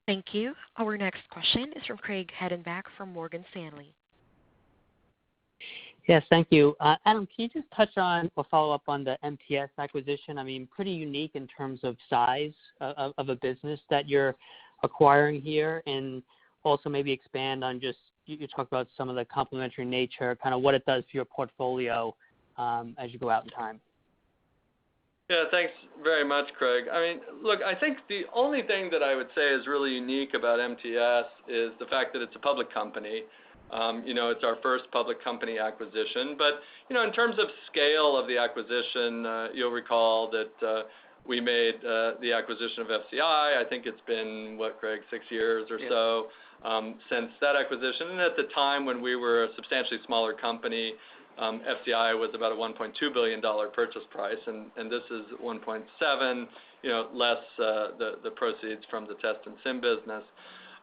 Thank you. Our next question is from Craig Hettenbach from Morgan Stanley. Yes, thank you. Adam, can you just touch on or follow up on the MTS acquisition? I mean, pretty unique in terms of size of a business that you're acquiring here, and also maybe expand on just, you talk about some of the complementary nature, kind of what it does to your portfolio as you go out in time. Yeah, thanks very much, Craig. I mean, look, I think the only thing that I would say is really unique about MTS is the fact that it's a public company. It's our first public company acquisition. But, in terms of scale of the acquisition, you'll recall that we made the acquisition of FCI. I think it's been, Craig, 6 years or so. since that acquisition. And at the time when we were a substantially smaller company, FCI was about a $1.2 billion purchase price, and this is 1.7, less the proceeds from the test and sim business.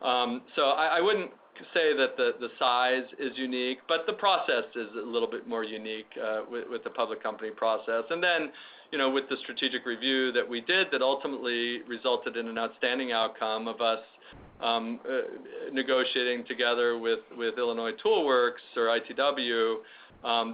So I wouldn't say that the size is unique, but the process is a little bit more unique with the public company process. And then, with the strategic review that we did that ultimately resulted in an outstanding outcome of us negotiating together with Illinois Toolworks, or ITW,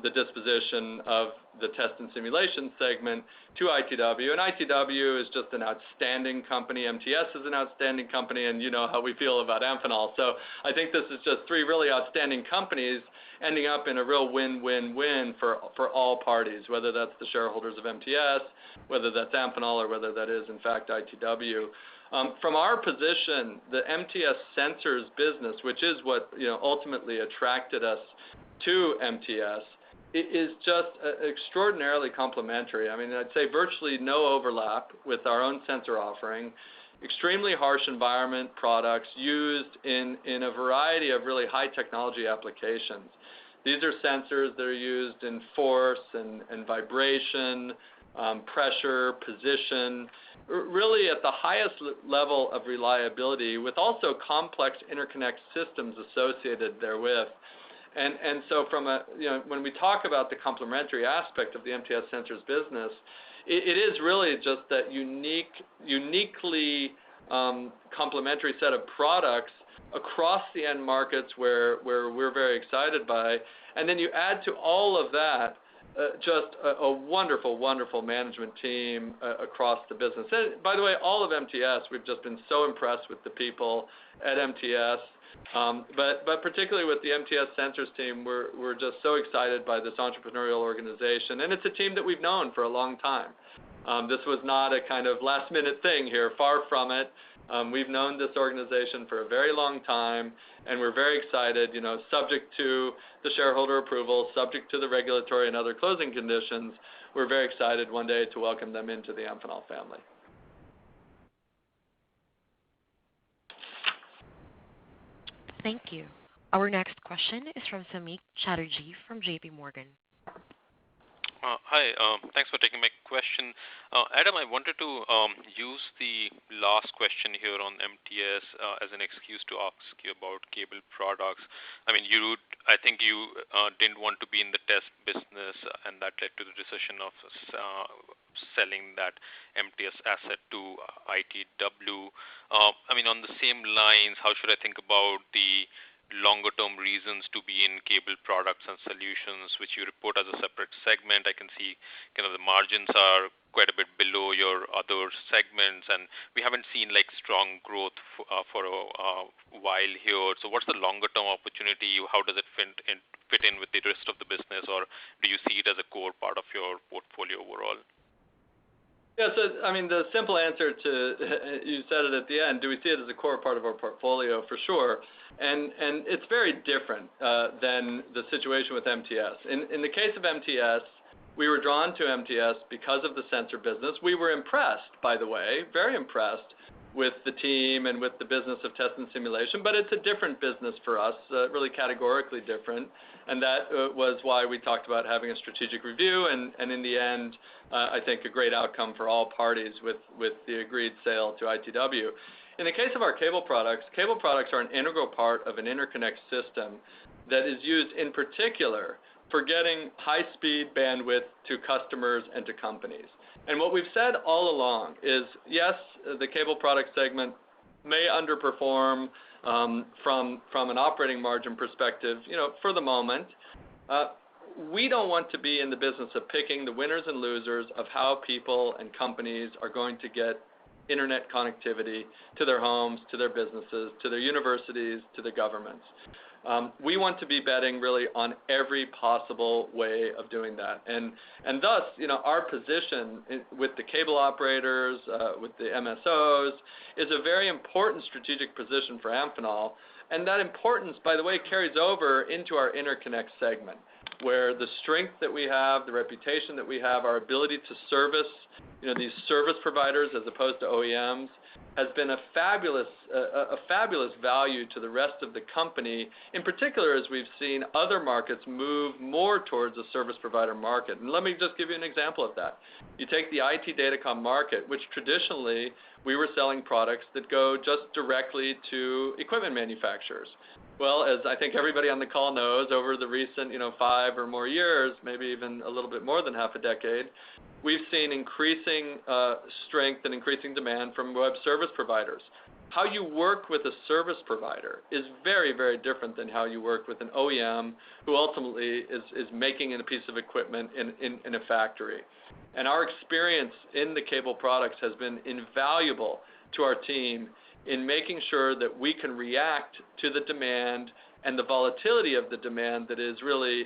the disposition of the test and simulation segment to ITW. And ITW is just an outstanding company. MTS is an outstanding company, and you know how we feel about Amphenol. So I think this is just three really outstanding companies ending up in a real win-win-win for all parties, whether that's the shareholders of MTS, whether that's Amphenol, or whether that is, in fact, ITW. From our position, the MTS sensors business, which is what ultimately attracted us to MTS, it is just extraordinarily complementary. I mean, I'd say virtually no overlap with our own sensor offering, extremely harsh environment products used in a variety of really high technology applications. These are sensors that are used in force and vibration, pressure, position, really at the highest level of reliability, with also complex interconnect systems associated therewith. And so when we talk about the complementary aspect of the MTS Sensors business, it is really just that uniquely complementary set of products across the end markets where we're very excited by. And then you add to all of that just a wonderful, wonderful management team across the business. And by the way, all of MTS, we've just been so impressed with the people at MTS. But particularly with the MTS Sensors team, we're just so excited by this entrepreneurial organization, and it's a team that we've known for a long time. This was not a kind of last-minute thing here, far from it. We've known this organization for a very long time, and we're very excited, subject to the shareholder approval, subject to the regulatory and other closing conditions. We're very excited one day to welcome them into the Amphenol family. Thank you. Our next question is from Samik Chatterjee from JP Morgan. Hi, thanks for taking my question. Adam, I wanted to use the last question here on MTS as an excuse to ask you about cable products. I mean, I think you didn't want to be in the test business, and that led to the decision of selling that MTS asset to ITW. I mean, on the same lines, how should I think about the longer-term reasons to be in cable products and solutions, which you report as a separate segment? I can see kind of the margins are quite a bit below your other segments, and we haven't seen strong growth for a while here. So what's the longer-term opportunity? How does it fit in with the rest of the business, or do you see it as a core part of your portfolio overall? Yeah, so I mean, the simple answer to you said it at the end. Do we see it as a core part of our portfolio? For sure, and it's very different than the situation with MTS. In the case of MTS, we were drawn to MTS because of the sensor business. We were impressed, by the way, very impressed with the team and with the business of test and simulation, but it's a different business for us, really categorically different, and that was why we talked about having a strategic review, and in the end, I think a great outcome for all parties with the agreed sale to ITW. In the case of our cable products are an integral part of an interconnect system that is used in particular for getting high-speed bandwidth to customers and to companies. And what we've said all along is, yes, the cable product segment may underperform from an operating margin perspective, for the moment. We don't want to be in the business of picking the winners and losers of how people and companies are going to get internet connectivity to their homes, to their businesses, to their universities, to their governments. We want to be betting really on every possible way of doing that. And thus, our position with the cable operators, with the MSOs, is a very important strategic position for Amphenol. And that importance, by the way, carries over into our interconnect segment. where the strength that we have, the reputation that we have, our ability to service, these service providers as opposed to OEMs, has been a fabulous value to the rest of the company, in particular as we've seen other markets move more towards a service provider market. And let me just give you an example of that. You take the IT datacom market, which traditionally we were selling products that go just directly to equipment manufacturers. Well, as I think everybody on the call knows, over the recent 5 or more years, maybe even a little bit more than half a decade, we've seen increasing strength and increasing demand from web service providers. How you work with a service provider is very, very different than how you work with an OEM who ultimately is making a piece of equipment in a factory. And our experience in the cable products has been invaluable to our team in making sure that we can react to the demand and the volatility of the demand that is really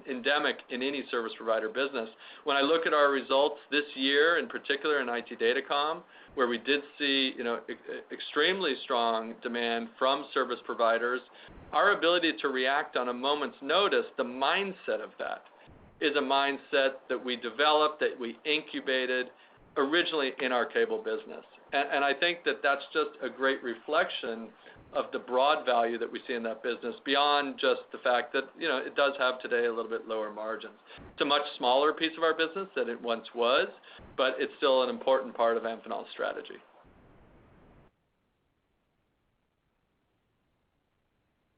endemic in any service provider business. When I look at our results this year, in particular in IT Datacom, where we did see extremely strong demand from service providers, our ability to react on a moment's notice, the mindset of that is a mindset that we developed, that we incubated originally in our cable business. And I think that that's just a great reflection of the broad value that we see in that business beyond just the fact that, it does have today a little bit lower margins. It's a much smaller piece of our business than it once was, but it's still an important part of Amphenol's strategy.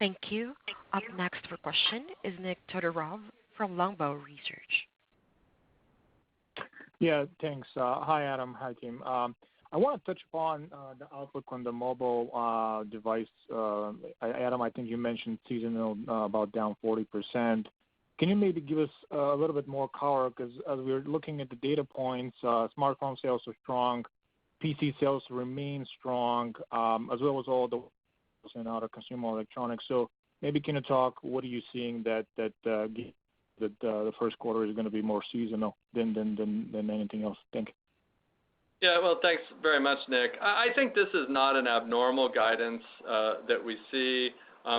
Thank you. Up next for question is Nick Todorov from Longbow Research. Yeah, thanks. Hi, Adam. Hi, team. I want to touch upon the outlook on the mobile device. Adam, I think you mentioned seasonal about down 40%. Can you maybe give us a little bit more color? Because as we're looking at the data points, smartphone sales are strong, PC sales remain strong, as well as all the and other consumer electronics. So maybe can you talk, what are you seeing that the first quarter is going to be more seasonal than anything else? Thank you. Yeah, well, thanks very much, Nick. I think this is not an abnormal guidance that we see.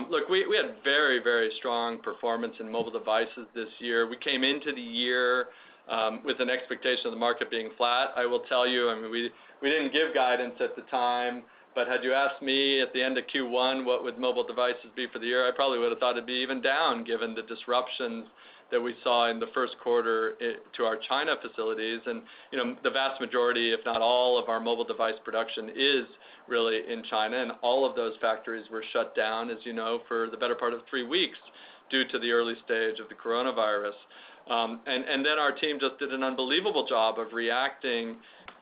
Look, we had very, very strong performance in mobile devices this year. We came into the year with an expectation of the market being flat. I will tell you, we didn't give guidance at the time, but had you asked me at the end of Q1 what would mobile devices be for the year, I probably would have thought it'd be even down given the disruptions that we saw in the first quarter to our China facilities. And, the vast majority, if not all, of our mobile device production is really in China, and all of those factories were shut down, as you know, for the better part of 3 weeks due to the early stage of the coronavirus. And then our team just did an unbelievable job of reacting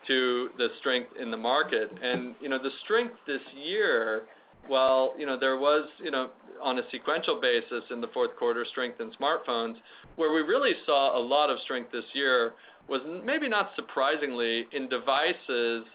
to the strength in the market. And, the strength this year, while, there was, on a sequential basis in the fourth quarter, strength in smartphones, where we really saw a lot of strength this year was maybe not surprisingly in devices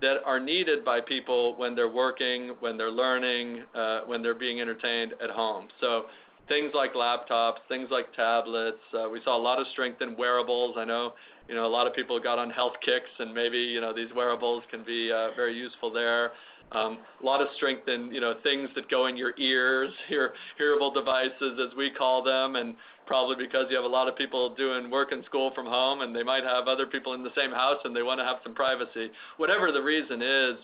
that are needed by people when they're working, when they're learning, when they're being entertained at home. So things like laptops, things like tablets. We saw a lot of strength in wearables. I know, a lot of people got on health kicks, and maybe, these wearables can be very useful there. A lot of strength in, things that go in your ears, hearable devices, as we call them, and probably because you have a lot of people doing work and school from home, and they might have other people in the same house, and they want to have some privacy. Whatever the reason is,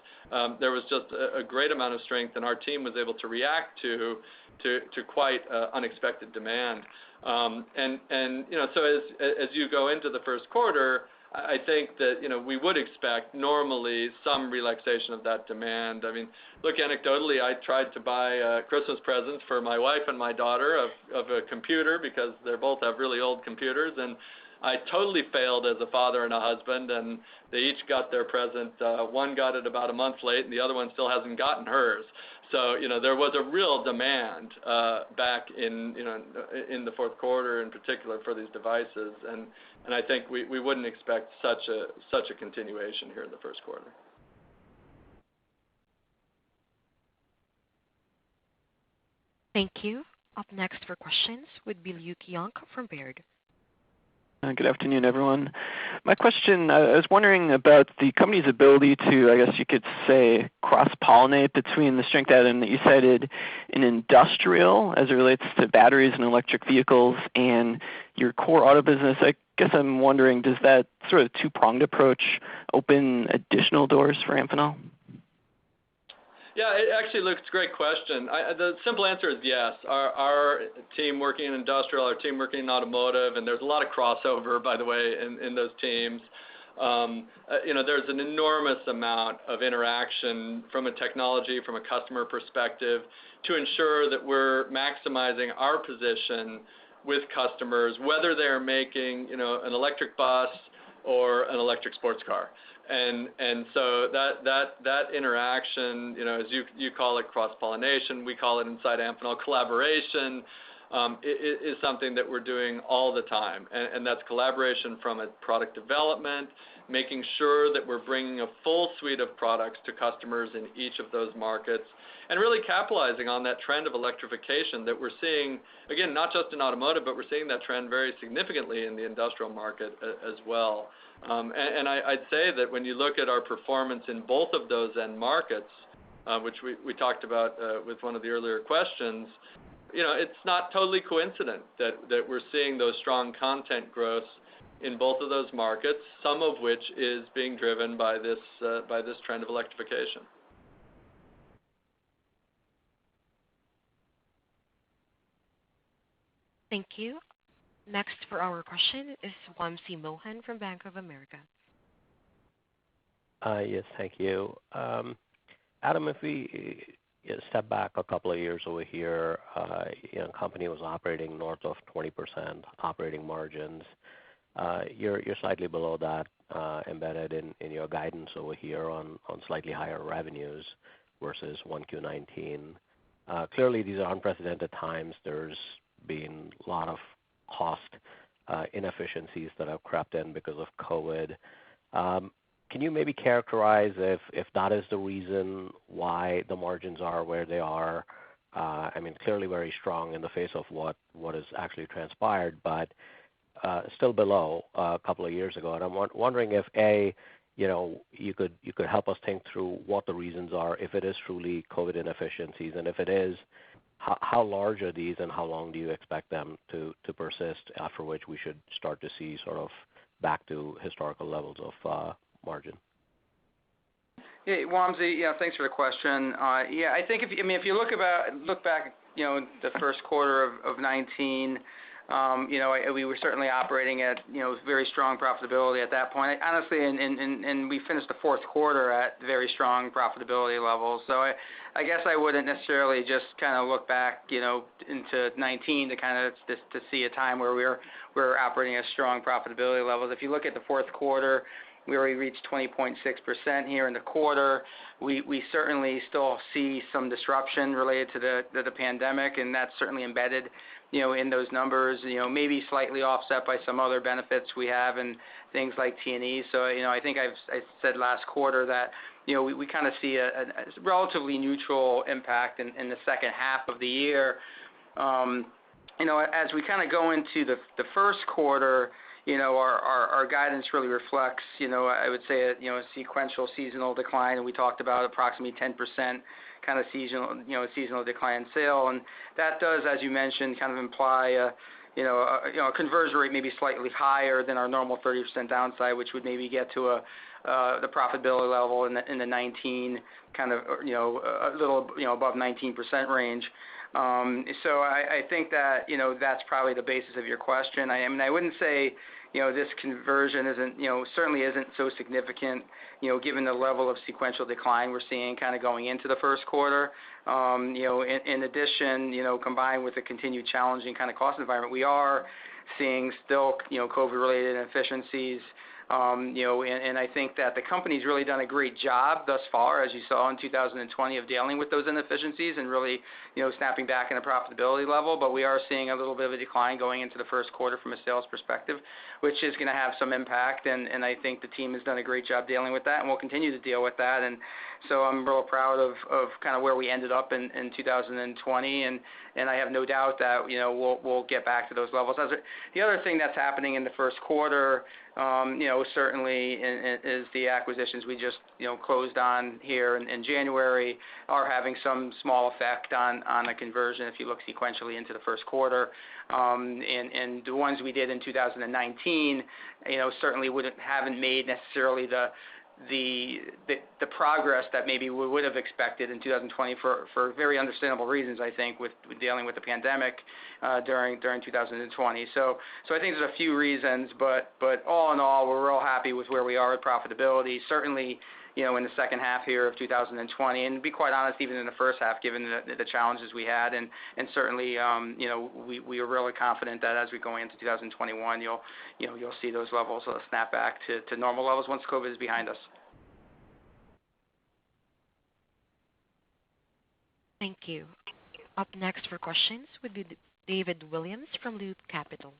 there was just a great amount of strength, and our team was able to react to quite unexpected demand. So as you go into the first quarter, I think that, we would expect normally some relaxation of that demand. Look, anecdotally, I tried to buy Christmas presents for my wife and my daughter of a computer because they both have really old computers, and I totally failed as a father and a husband, and they each got their present. One got it about a month late, and the other one still hasn't gotten hers. So, there was a real demand back in the fourth quarter in particular for these devices, and I think we wouldn't expect such a continuation here in the first quarter. Thank you. Up next for questions would be Luke Young from Baird. Good afternoon, everyone. My question, I was wondering about the company's ability to, I guess you could say, cross-pollinate between the strength that you cited in industrial as it relates to batteries and electric vehicles and your core auto business. I guess I'm wondering, does that sort of two-pronged approach open additional doors for Amphenol? Yeah, it actually looks great question. The simple answer is yes. Our team working in industrial, our team working in automotive, and there's a lot of crossover, by the way, in those teams. There's an enormous amount of interaction from a technology, from a customer perspective, to ensure that we're maximizing our position with customers, whether they're making, an electric bus or an electric sports car. And so that interaction, as you call it, cross-pollination, we call it inside Amphenol collaboration, is something that we're doing all the time. And that's collaboration from a product development, making sure that we're bringing a full suite of products to customers in each of those markets, and really capitalizing on that trend of electrification that we're seeing, again, not just in automotive, but we're seeing that trend very significantly in the industrial market as well. And I'd say that when you look at our performance in both of those end markets, which we talked about with one of the earlier questions, it's not totally coincident that we're seeing those strong content growths in both of those markets, some of which is being driven by this trend of electrification. Thank you. Next for our question is Wamsi Mohan from Bank of America. Yes, thank you. Adam, if we step back a couple of years over here, company was operating north of 20% operating margins. You're slightly below that, embedded in your guidance over here on slightly higher revenues versus 1Q19. Clearly, these are unprecedented times. There's been a lot of cost inefficiencies that have crept in because of COVID. Can you maybe characterize if that is the reason why the margins are where they are? Clearly very strong in the face of what has actually transpired, but still below a couple of years ago. And I'm wondering if, you could help us think through what the reasons are, if it is truly COVID inefficiencies, and if it is, how large are these and how long do you expect them to persist, after which we should start to see sort of back to historical levels of margin? Yeah, Wamsi, thanks for the question. I think if you look back, the first quarter of 19, we were certainly operating at, very strong profitability at that point. Honestly, and we finished the fourth quarter at very strong profitability levels. So I guess I wouldn't necessarily just kind of look back, into 19 to kind of to see a time where we're operating at strong profitability levels. If you look at the fourth quarter, we already reached 20.6% here in the quarter. We certainly still see some disruption related to the pandemic, and that's certainly embedded, in those numbers, maybe slightly offset by some other benefits we have and things like T&E. So, I think I said last quarter that, we kind of see a relatively neutral impact in the second half of the year. As we kind of go into the first quarter, our guidance really reflects, I would say a sequential seasonal decline, and we talked about approximately 10% kind of seasonal decline in sale, and that does, as you mentioned, kind of imply a conversion rate maybe slightly higher than our normal 30% downside, which would maybe get to the profitability level in the 19 kind of a little above 19% range. So I think that that's probably the basis of your question. I wouldn't say this conversion certainly isn't so significant, given the level of sequential decline we're seeing kind of going into the first quarter. In addition, combined with the continued challenging kind of cost environment, we are seeing still COVID-related inefficiencies And I think that the company's really done a great job thus far, as you saw in 2020, of dealing with those inefficiencies and really, snapping back in a profitability level. But we are seeing a little bit of a decline going into the first quarter from a sales perspective, which is going to have some impact. And I think the team has done a great job dealing with that, and we'll continue to deal with that. And so I'm real proud of kind of where we ended up in 2020, and I have no doubt that we'll get back to those levels. The other thing that's happening in the first quarter, certainly is the acquisitions we just closed on here in January are having some small effect on a conversion if you look sequentially into the first quarter. And the ones we did in 2019, certainly haven't made necessarily the progress that maybe we would have expected in 2020 for very understandable reasons, I think, with dealing with the pandemic during 2020. So I think there's a few reasons, but all in all, we're real happy with where we are with profitability. Certainly, in the second half here of 2020, and to be quite honest, even in the first half, given the challenges we had, and certainly, we are really confident that as we go into 2021, you'll see those levels snap back to normal levels once COVID is behind us. Thank you. Up next for questions would be David Williams from Loop Capital.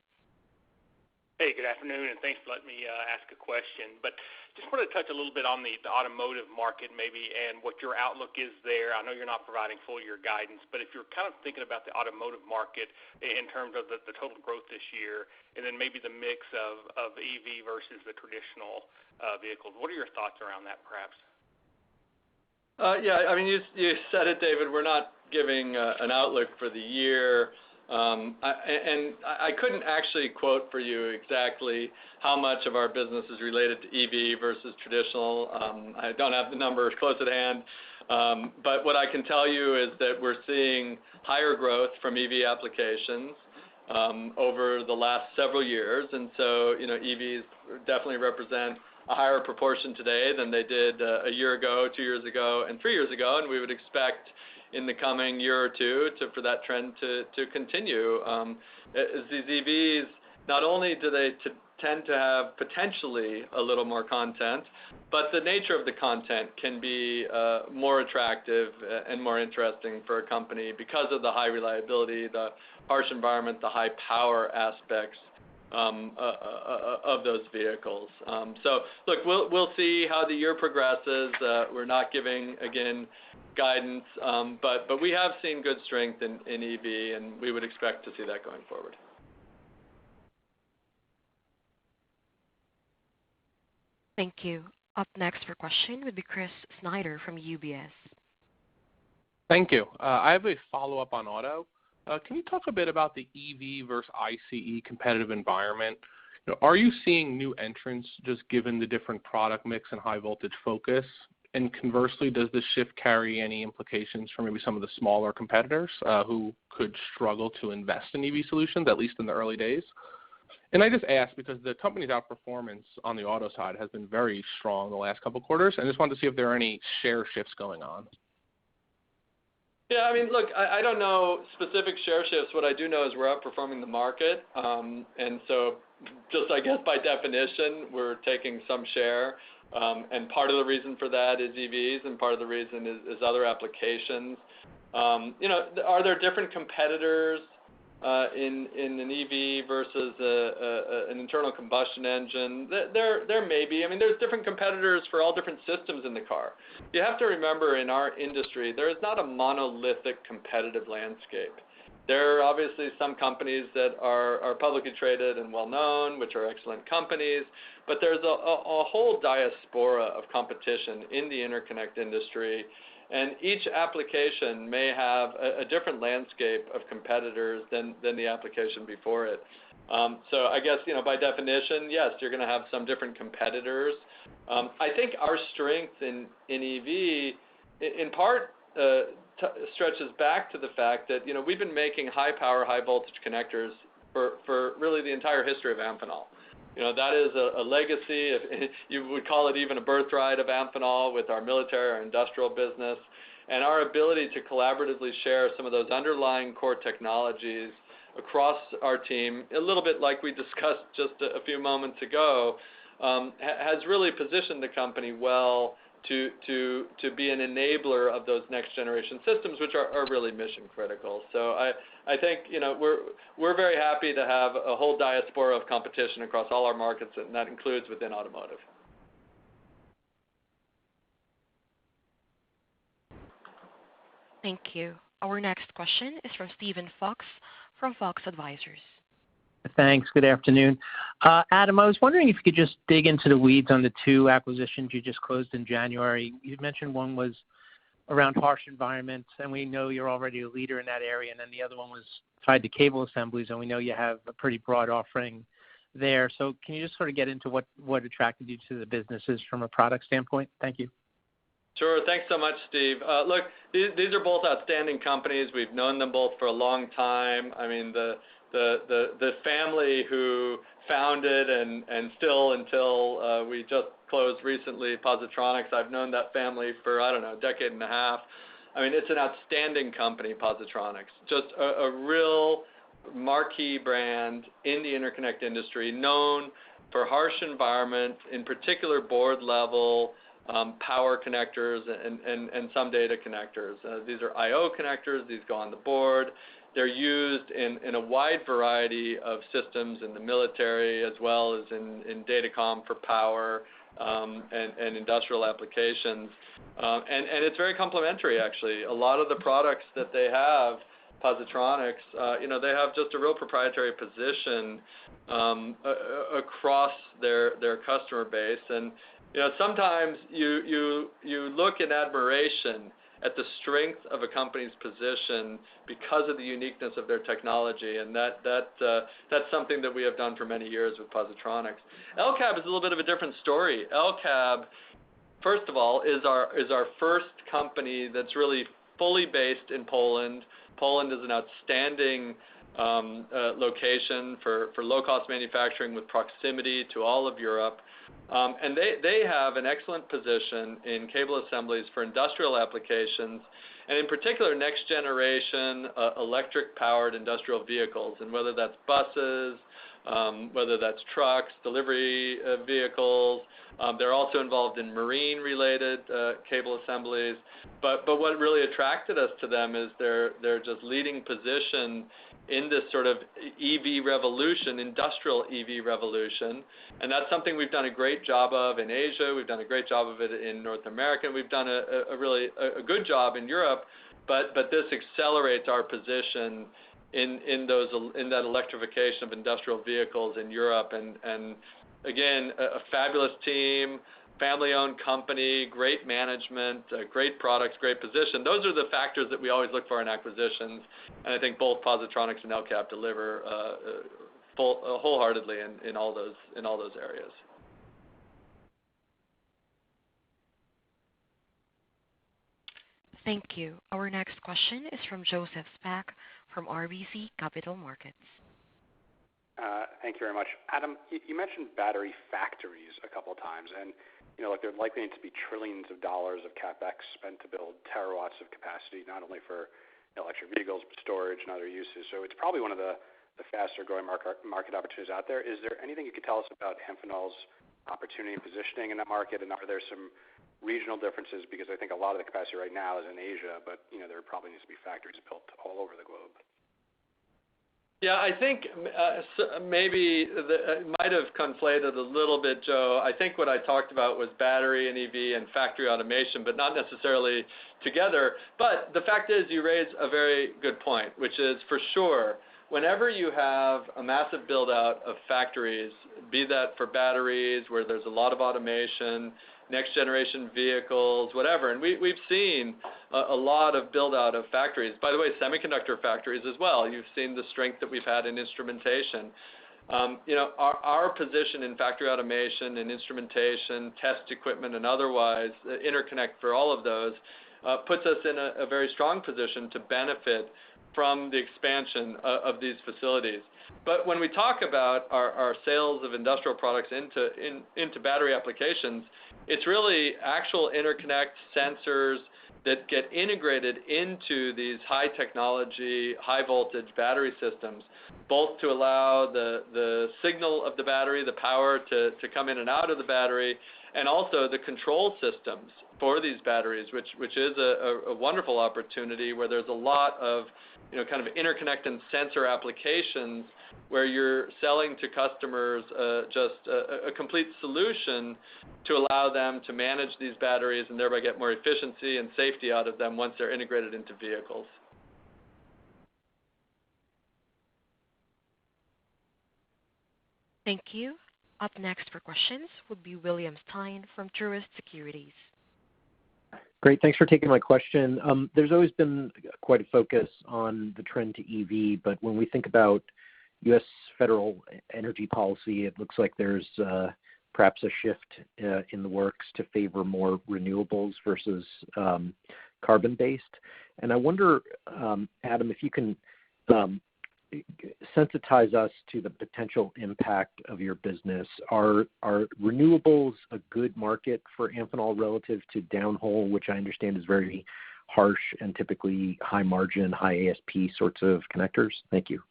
Hey, good afternoon, and thanks for letting me ask a question. But just want to touch a little bit on the automotive market maybe and what your outlook is there. I know you're not providing full year guidance, but if you're kind of thinking about the automotive market in terms of the total growth this year, and then maybe the mix of EV versus the traditional vehicles, what are your thoughts around that perhaps? Yeah, I mean, you said it, David. We're not giving an outlook for the year. I couldn't actually quote for you exactly how much of our business is related to EV versus traditional. I don't have the numbers close at hand. But what I can tell you is that we're seeing higher growth from EV applications over the last several years. And so, EVs definitely represent a higher proportion today than they did a year ago, 2 years ago, and 3 years ago. And we would expect in the coming year or two for that trend to continue. As these EVs, not only do they tend to have potentially a little more content, but the nature of the content can be more attractive and more interesting for a company because of the high reliability, the harsh environment, the high power aspects of those vehicles. So look, we'll see how the year progresses. We're not giving, again, guidance, but we have seen good strength in EV, and we would expect to see that going forward. Thank you. Up next for question would be Chris Snyder from UBS. Thank you. I have a follow-up on auto. Can you talk a bit about the EV versus ICE competitive environment? Are you seeing new entrants just given the different product mix and high voltage focus? And conversely, does this shift carry any implications for maybe some of the smaller competitors who could struggle to invest in EV solutions, at least in the early days? And I just ask because the company's outperformance on the auto side has been very strong the last couple of quarters, and I just wanted to see if there are any share shifts going on. Yeah, I mean, look, I don't know specific share shifts. What I do know is we're outperforming the market, and so just I guess by definition, we're taking some share. And part of the reason for that is EVs, and part of the reason is other applications. Are there different competitors in an EV versus an internal combustion engine? There may be. I mean, there's different competitors for all different systems in the car. You have to remember, in our industry, there is not a monolithic competitive landscape. There are obviously some companies that are publicly traded and well-known, which are excellent companies, but there's a whole diaspora of competition in the interconnect industry, and each application may have a different landscape of competitors than the application before it. So I guess, by definition, yes, you're going to have some different competitors. I think our strength in EV, in part, stretches back to the fact that we've been making high power, high voltage connectors for really the entire history of Amphenol. That is a legacy. You would call it even a birthright of Amphenol with our military, our industrial business, and our ability to collaboratively share some of those underlying core technologies across our team, a little bit like we discussed just a few moments ago, has really positioned the company well to be an enabler of those next generation systems, which are really mission critical. So I think we're very happy to have a whole diaspora of competition across all our markets, and that includes within automotive. Thank you. Our next question is from Stephen Fox from Fox Advisors. Thanks. Good afternoon. Adam, I was wondering if you could just dig into the weeds on the two acquisitions you just closed in January. You mentioned one was around harsh environments, and we know you're already a leader in that area, and then the other one was tied to cable assemblies, and we know you have a pretty broad offering there. So can you just sort of get into what attracted you to the businesses from a product standpoint? Thank you. Sure. Thanks so much, Steve. Look, these are both outstanding companies. We've known them both for a long time. I mean, the family who founded and still until we just closed recently, Positronics, I've known that family for, I don't know, a decade and a half. I mean, it's an outstanding company, Positronics. Just a real marquee brand in the interconnect industry, known for harsh environment, in particular board level, power connectors and some data connectors. These are I/O connectors. These go on the board. They're used in a wide variety of systems in the military as well as in datacom for power and industrial applications. And it's very complementary, actually. A lot of the products that they have, Positronics, they have just a real proprietary position across their customer base. And sometimes you look in admiration at the strength of a company's position because of the uniqueness of their technology, and that's something that we have done for many years with Positronics. LCAB is a little bit of a different story. LCAB, first of all, is our first company that's really fully based in Poland. Poland is an outstanding location for low-cost manufacturing with proximity to all of Europe. And they have an excellent position in cable assemblies for industrial applications, and in particular, next generation electric-powered industrial vehicles, and whether that's buses, whether that's trucks, delivery vehicles. They're also involved in marine-related cable assemblies. But what really attracted us to them is their just leading position in this sort of EV revolution, industrial EV revolution. And that's something we've done a great job of in Asia. We've done a great job of it in North America. We've done a really good job in Europe. But this accelerates our position in that electrification of industrial vehicles in Europe. And again, a fabulous team, family-owned company, great management, great products, great position. Those are the factors that we always look for in acquisitions, and I think both Positronics and LCAB deliver wholeheartedly in all those areas. Thank you. Our next question is from Joseph Spak from RBC Capital Markets. Thank you very much. Adam, you mentioned battery factories a couple of times, and there likely need to be trillions of dollars of capex spent to build terawatts of capacity, not only for electric vehicles, but storage and other uses. So it's probably one of the faster growing market opportunities out there. Is there anything you could tell us about Amphenol's opportunity and positioning in that market, and are there some regional differences? Because I think a lot of the capacity right now is in Asia, but there probably needs to be factories built all over the globe. Yeah, I think maybe it might have conflated a little bit, Joe. I think what I talked about was battery and EV and factory automation, but not necessarily together. But the fact is, you raise a very good point, which is for sure, whenever you have a massive build-out of factories, be that for batteries, where there's a lot of automation, next generation vehicles, whatever. And we've seen a lot of build out of factories. By the way, semiconductor factories as well. You've seen the strength that we've had in instrumentation. Our position in factory automation and instrumentation, test equipment and otherwise, interconnect for all of those, puts us in a very strong position to benefit from the expansion of these facilities. But when we talk about our sales of industrial products into battery applications, it's really actual interconnect sensors that get integrated into these high technology, high voltage battery systems, both to allow the signal of the battery, the power to come in and out of the battery, and also the control systems for these batteries, which is a wonderful opportunity where there's a lot of kind of interconnect and sensor applications where you're selling to customers just a complete solution to allow them to manage these batteries and thereby get more efficiency and safety out of them once they're integrated into vehicles. Thank you. Up next for questions would be William Stein from Truist Securities. Great. Thanks for taking my question. There's always been quite a focus on the trend to EV, but when we think about U.S. federal energy policy, it looks like there's perhaps a shift in the works to favor more renewables versus carbon-based. And I wonder, Adam, if you can sensitize us to the potential impact of your business. Are renewables a good market for Amphenol relative to downhole, which I understand is very harsh and typically high margin, high ASP sorts of connectors? Thank you.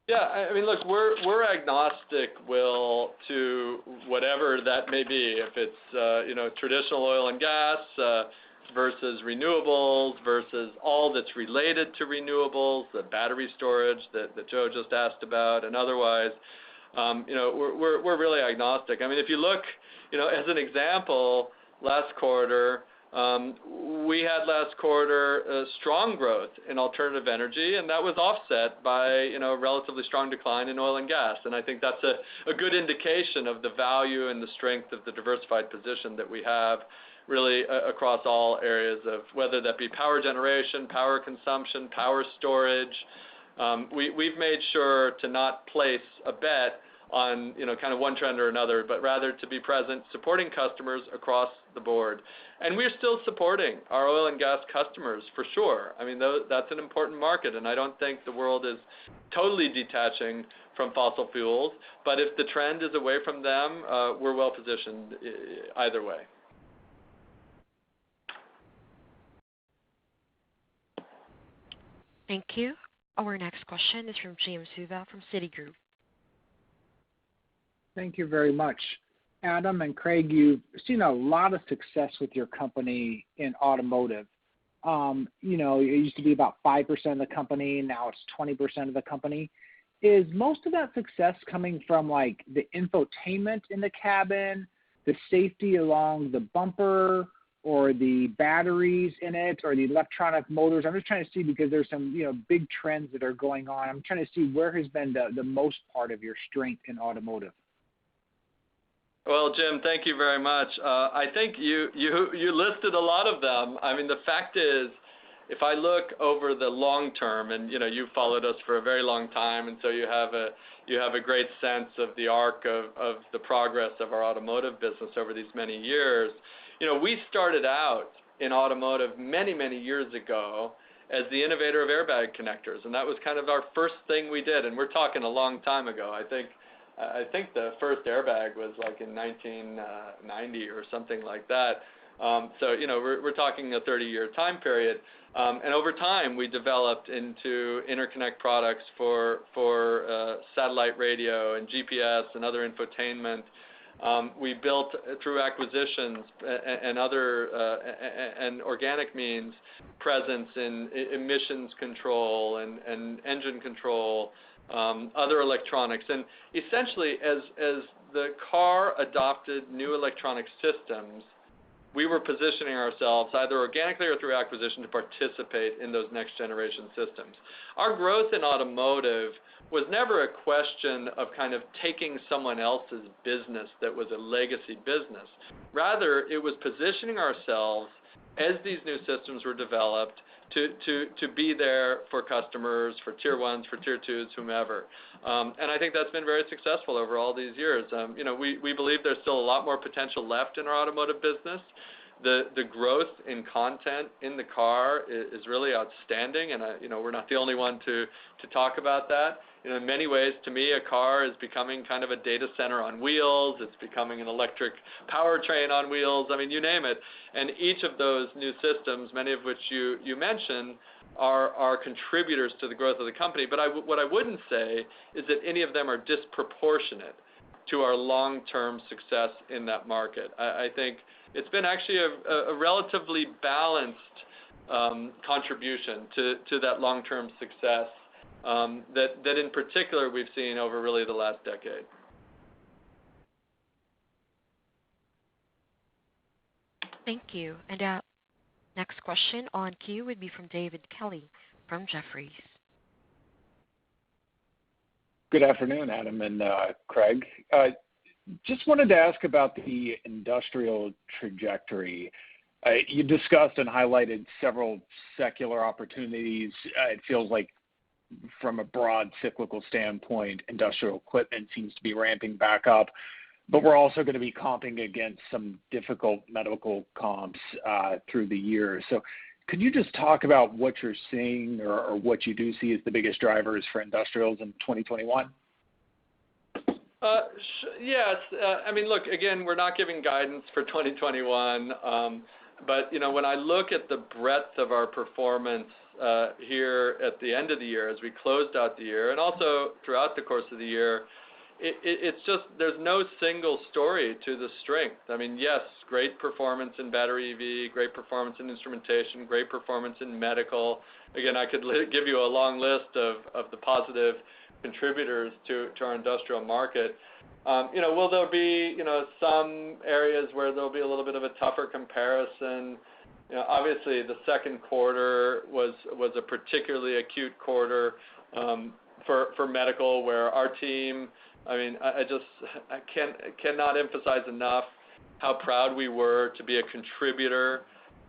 Yeah, I mean, look, we're agnostic, Will, to whatever that may be. If it's traditional oil and gas versus renewables versus all that's related to renewables, the battery storage that Joe just asked about, and otherwise, we're really agnostic. I mean, if you look, as an example, last quarter, we had last quarter strong growth in alternative energy, and that was offset by relatively strong decline in oil and gas. And I think that's a good indication of the value and the strength of the diversified position that we have really across all areas of whether that be power generation, power consumption, power storage. We've made sure to not place a bet on kind of one trend or another, but rather to be present supporting customers across the board. And we're still supporting our oil and gas customers for sure. I mean, that's an important market, and I don't think the world is totally detaching from fossil fuels. But if the trend is away from them, we're well positioned either way. Thank you. Our next question is from Jim Suva from Citigroup. Thank you very much. Adam and Craig, you've seen a lot of success with your company in automotive. It used to be about 5% of the company, now it's 20% of the company. Is most of that success coming from like the infotainment in the cabin, the safety along the bumper, or the batteries in it, or the electronic motors? I'm just trying to see because there's some big trends that are going on. I'm trying to see where has been the most part of your strength in automotive. Well, Jim, thank you very much. I think you listed a lot of them. I mean, the fact is, if I look over the long term, and you've followed us for a very long time, and so you have a great sense of the arc of the progress of our automotive business over these many years. We started out in automotive many, many years ago as the innovator of airbag connectors, and that was kind of our first thing we did, and we're talking a long time ago. I think the first airbag was like in 1990 or something like that. So we're talking a 30-year time period, and over time we developed into interconnect products for satellite radio and GPS and other infotainment. We built through acquisitions and other and organic means presence in emissions control and engine control, other electronics. And essentially, as the car adopted new electronic systems, we were positioning ourselves either organically or through acquisition to participate in those next generation systems. Our growth in automotive was never a question of kind of taking someone else's business that was a legacy business. Rather, it was positioning ourselves as these new systems were developed to be there for customers, for tier ones, for tier twos, whomever. And I think that's been very successful over all these years. We believe there's still a lot more potential left in our automotive business. The growth in content in the car is really outstanding, and we're not the only one to talk about that. in many ways, to me, a car is becoming kind of a data center on wheels. It's becoming an electric powertrain on wheels. I mean, you name it. And each of those new systems, many of which you mentioned, are contributors to the growth of the company. But what I wouldn't say is that any of them are disproportionate to our long-term success in that market. I think it's been actually a relatively balanced contribution to that long-term success that in particular we've seen over really the last decade. Thank you. And next question on queue would be from David Kelly from Jefferies. Good afternoon, Adam and Craig. Just wanted to ask about the industrial trajectory. You discussed and highlighted several secular opportunities. It feels like from a broad cyclical standpoint, industrial equipment seems to be ramping back up, but we're also going to be comping against some difficult medical comps through the year. So could you just talk about what you're seeing or what you do see as the biggest drivers for industrials in 2021? Yes. I mean, look, again, we're not giving guidance for 2021, but, when I look at the breadth of our performance here at the end of the year as we closed out the year and also throughout the course of the year, it's just there's no single story to the strength. I mean, yes, great performance in battery EV, great performance in instrumentation, great performance in medical. Again, I could give you a long list of the positive contributors to our industrial market. Will there be, some areas where there'll be a little bit of a tougher comparison? Obviously the second quarter was a particularly acute quarter for medical, where our team, I mean, I cannot emphasize enough how proud we were to be a contributor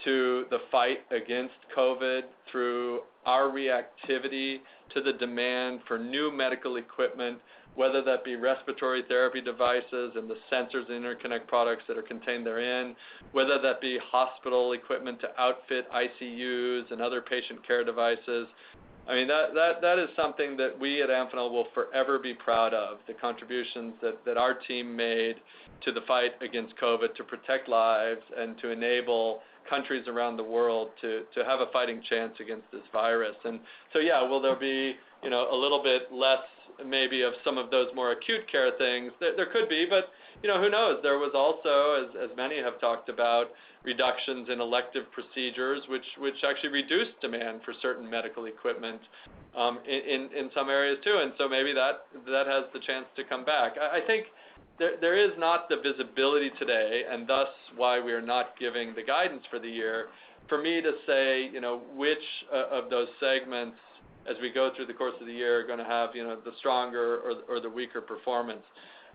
to the fight against COVID through our reactivity to the demand for new medical equipment, whether that be respiratory therapy devices and the sensors and interconnect products that are contained therein, whether that be hospital equipment to outfit ICUs and other patient care devices. I mean, that is something that we at Amphenol will forever be proud of, the contributions that our team made to the fight against COVID to protect lives and to enable countries around the world to have a fighting chance against this virus. And so, yeah, will there be, a little bit less maybe of some of those more acute care things? There could be, but, who knows? There was also, as many have talked about, reductions in elective procedures, which actually reduced demand for certain medical equipment in some areas too. And so maybe that has the chance to come back. I think there is not the visibility today, and thus why we are not giving the guidance for the year, for me to say, which of those segments as we go through the course of the year are going to have, the stronger or the weaker performance.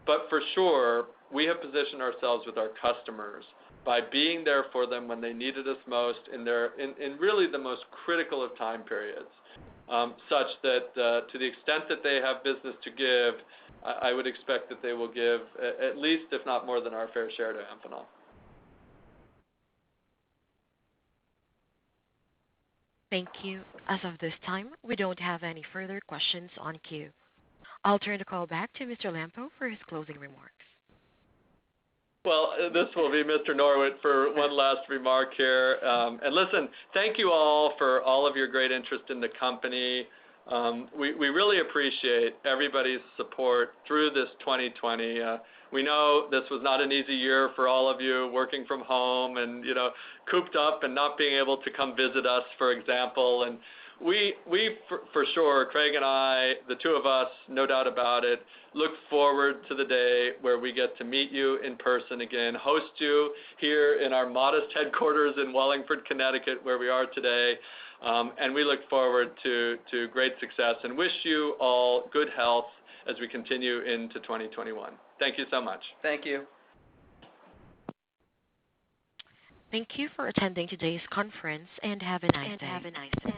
But for sure, we have positioned ourselves with our customers by being there for them when they needed us most in really the most critical of time periods, such that to the extent that they have business to give, I would expect that they will give at least, if not more than our fair share to Amphenol. Thank you. As of this time, we don't have any further questions on queue. I'll turn the call back to Mr. Lampo for his closing remarks. Well, this will be Mr. Norwitt for one last remark here. And listen, thank you all for all of your great interest in the company. We really appreciate everybody's support through this 2020. We know this was not an easy year for all of you, working from home and, cooped up and not being able to come visit us, for example. And we for sure, Craig and I, the two of us, no doubt about it, look forward to the day where we get to meet you in person again, host you here in our modest headquarters in Wallingford, Connecticut, where we are today. And we look forward to great success and wish you all good health as we continue into 2021. Thank you so much. Thank you. Thank you for attending today's conference, and have a nice day.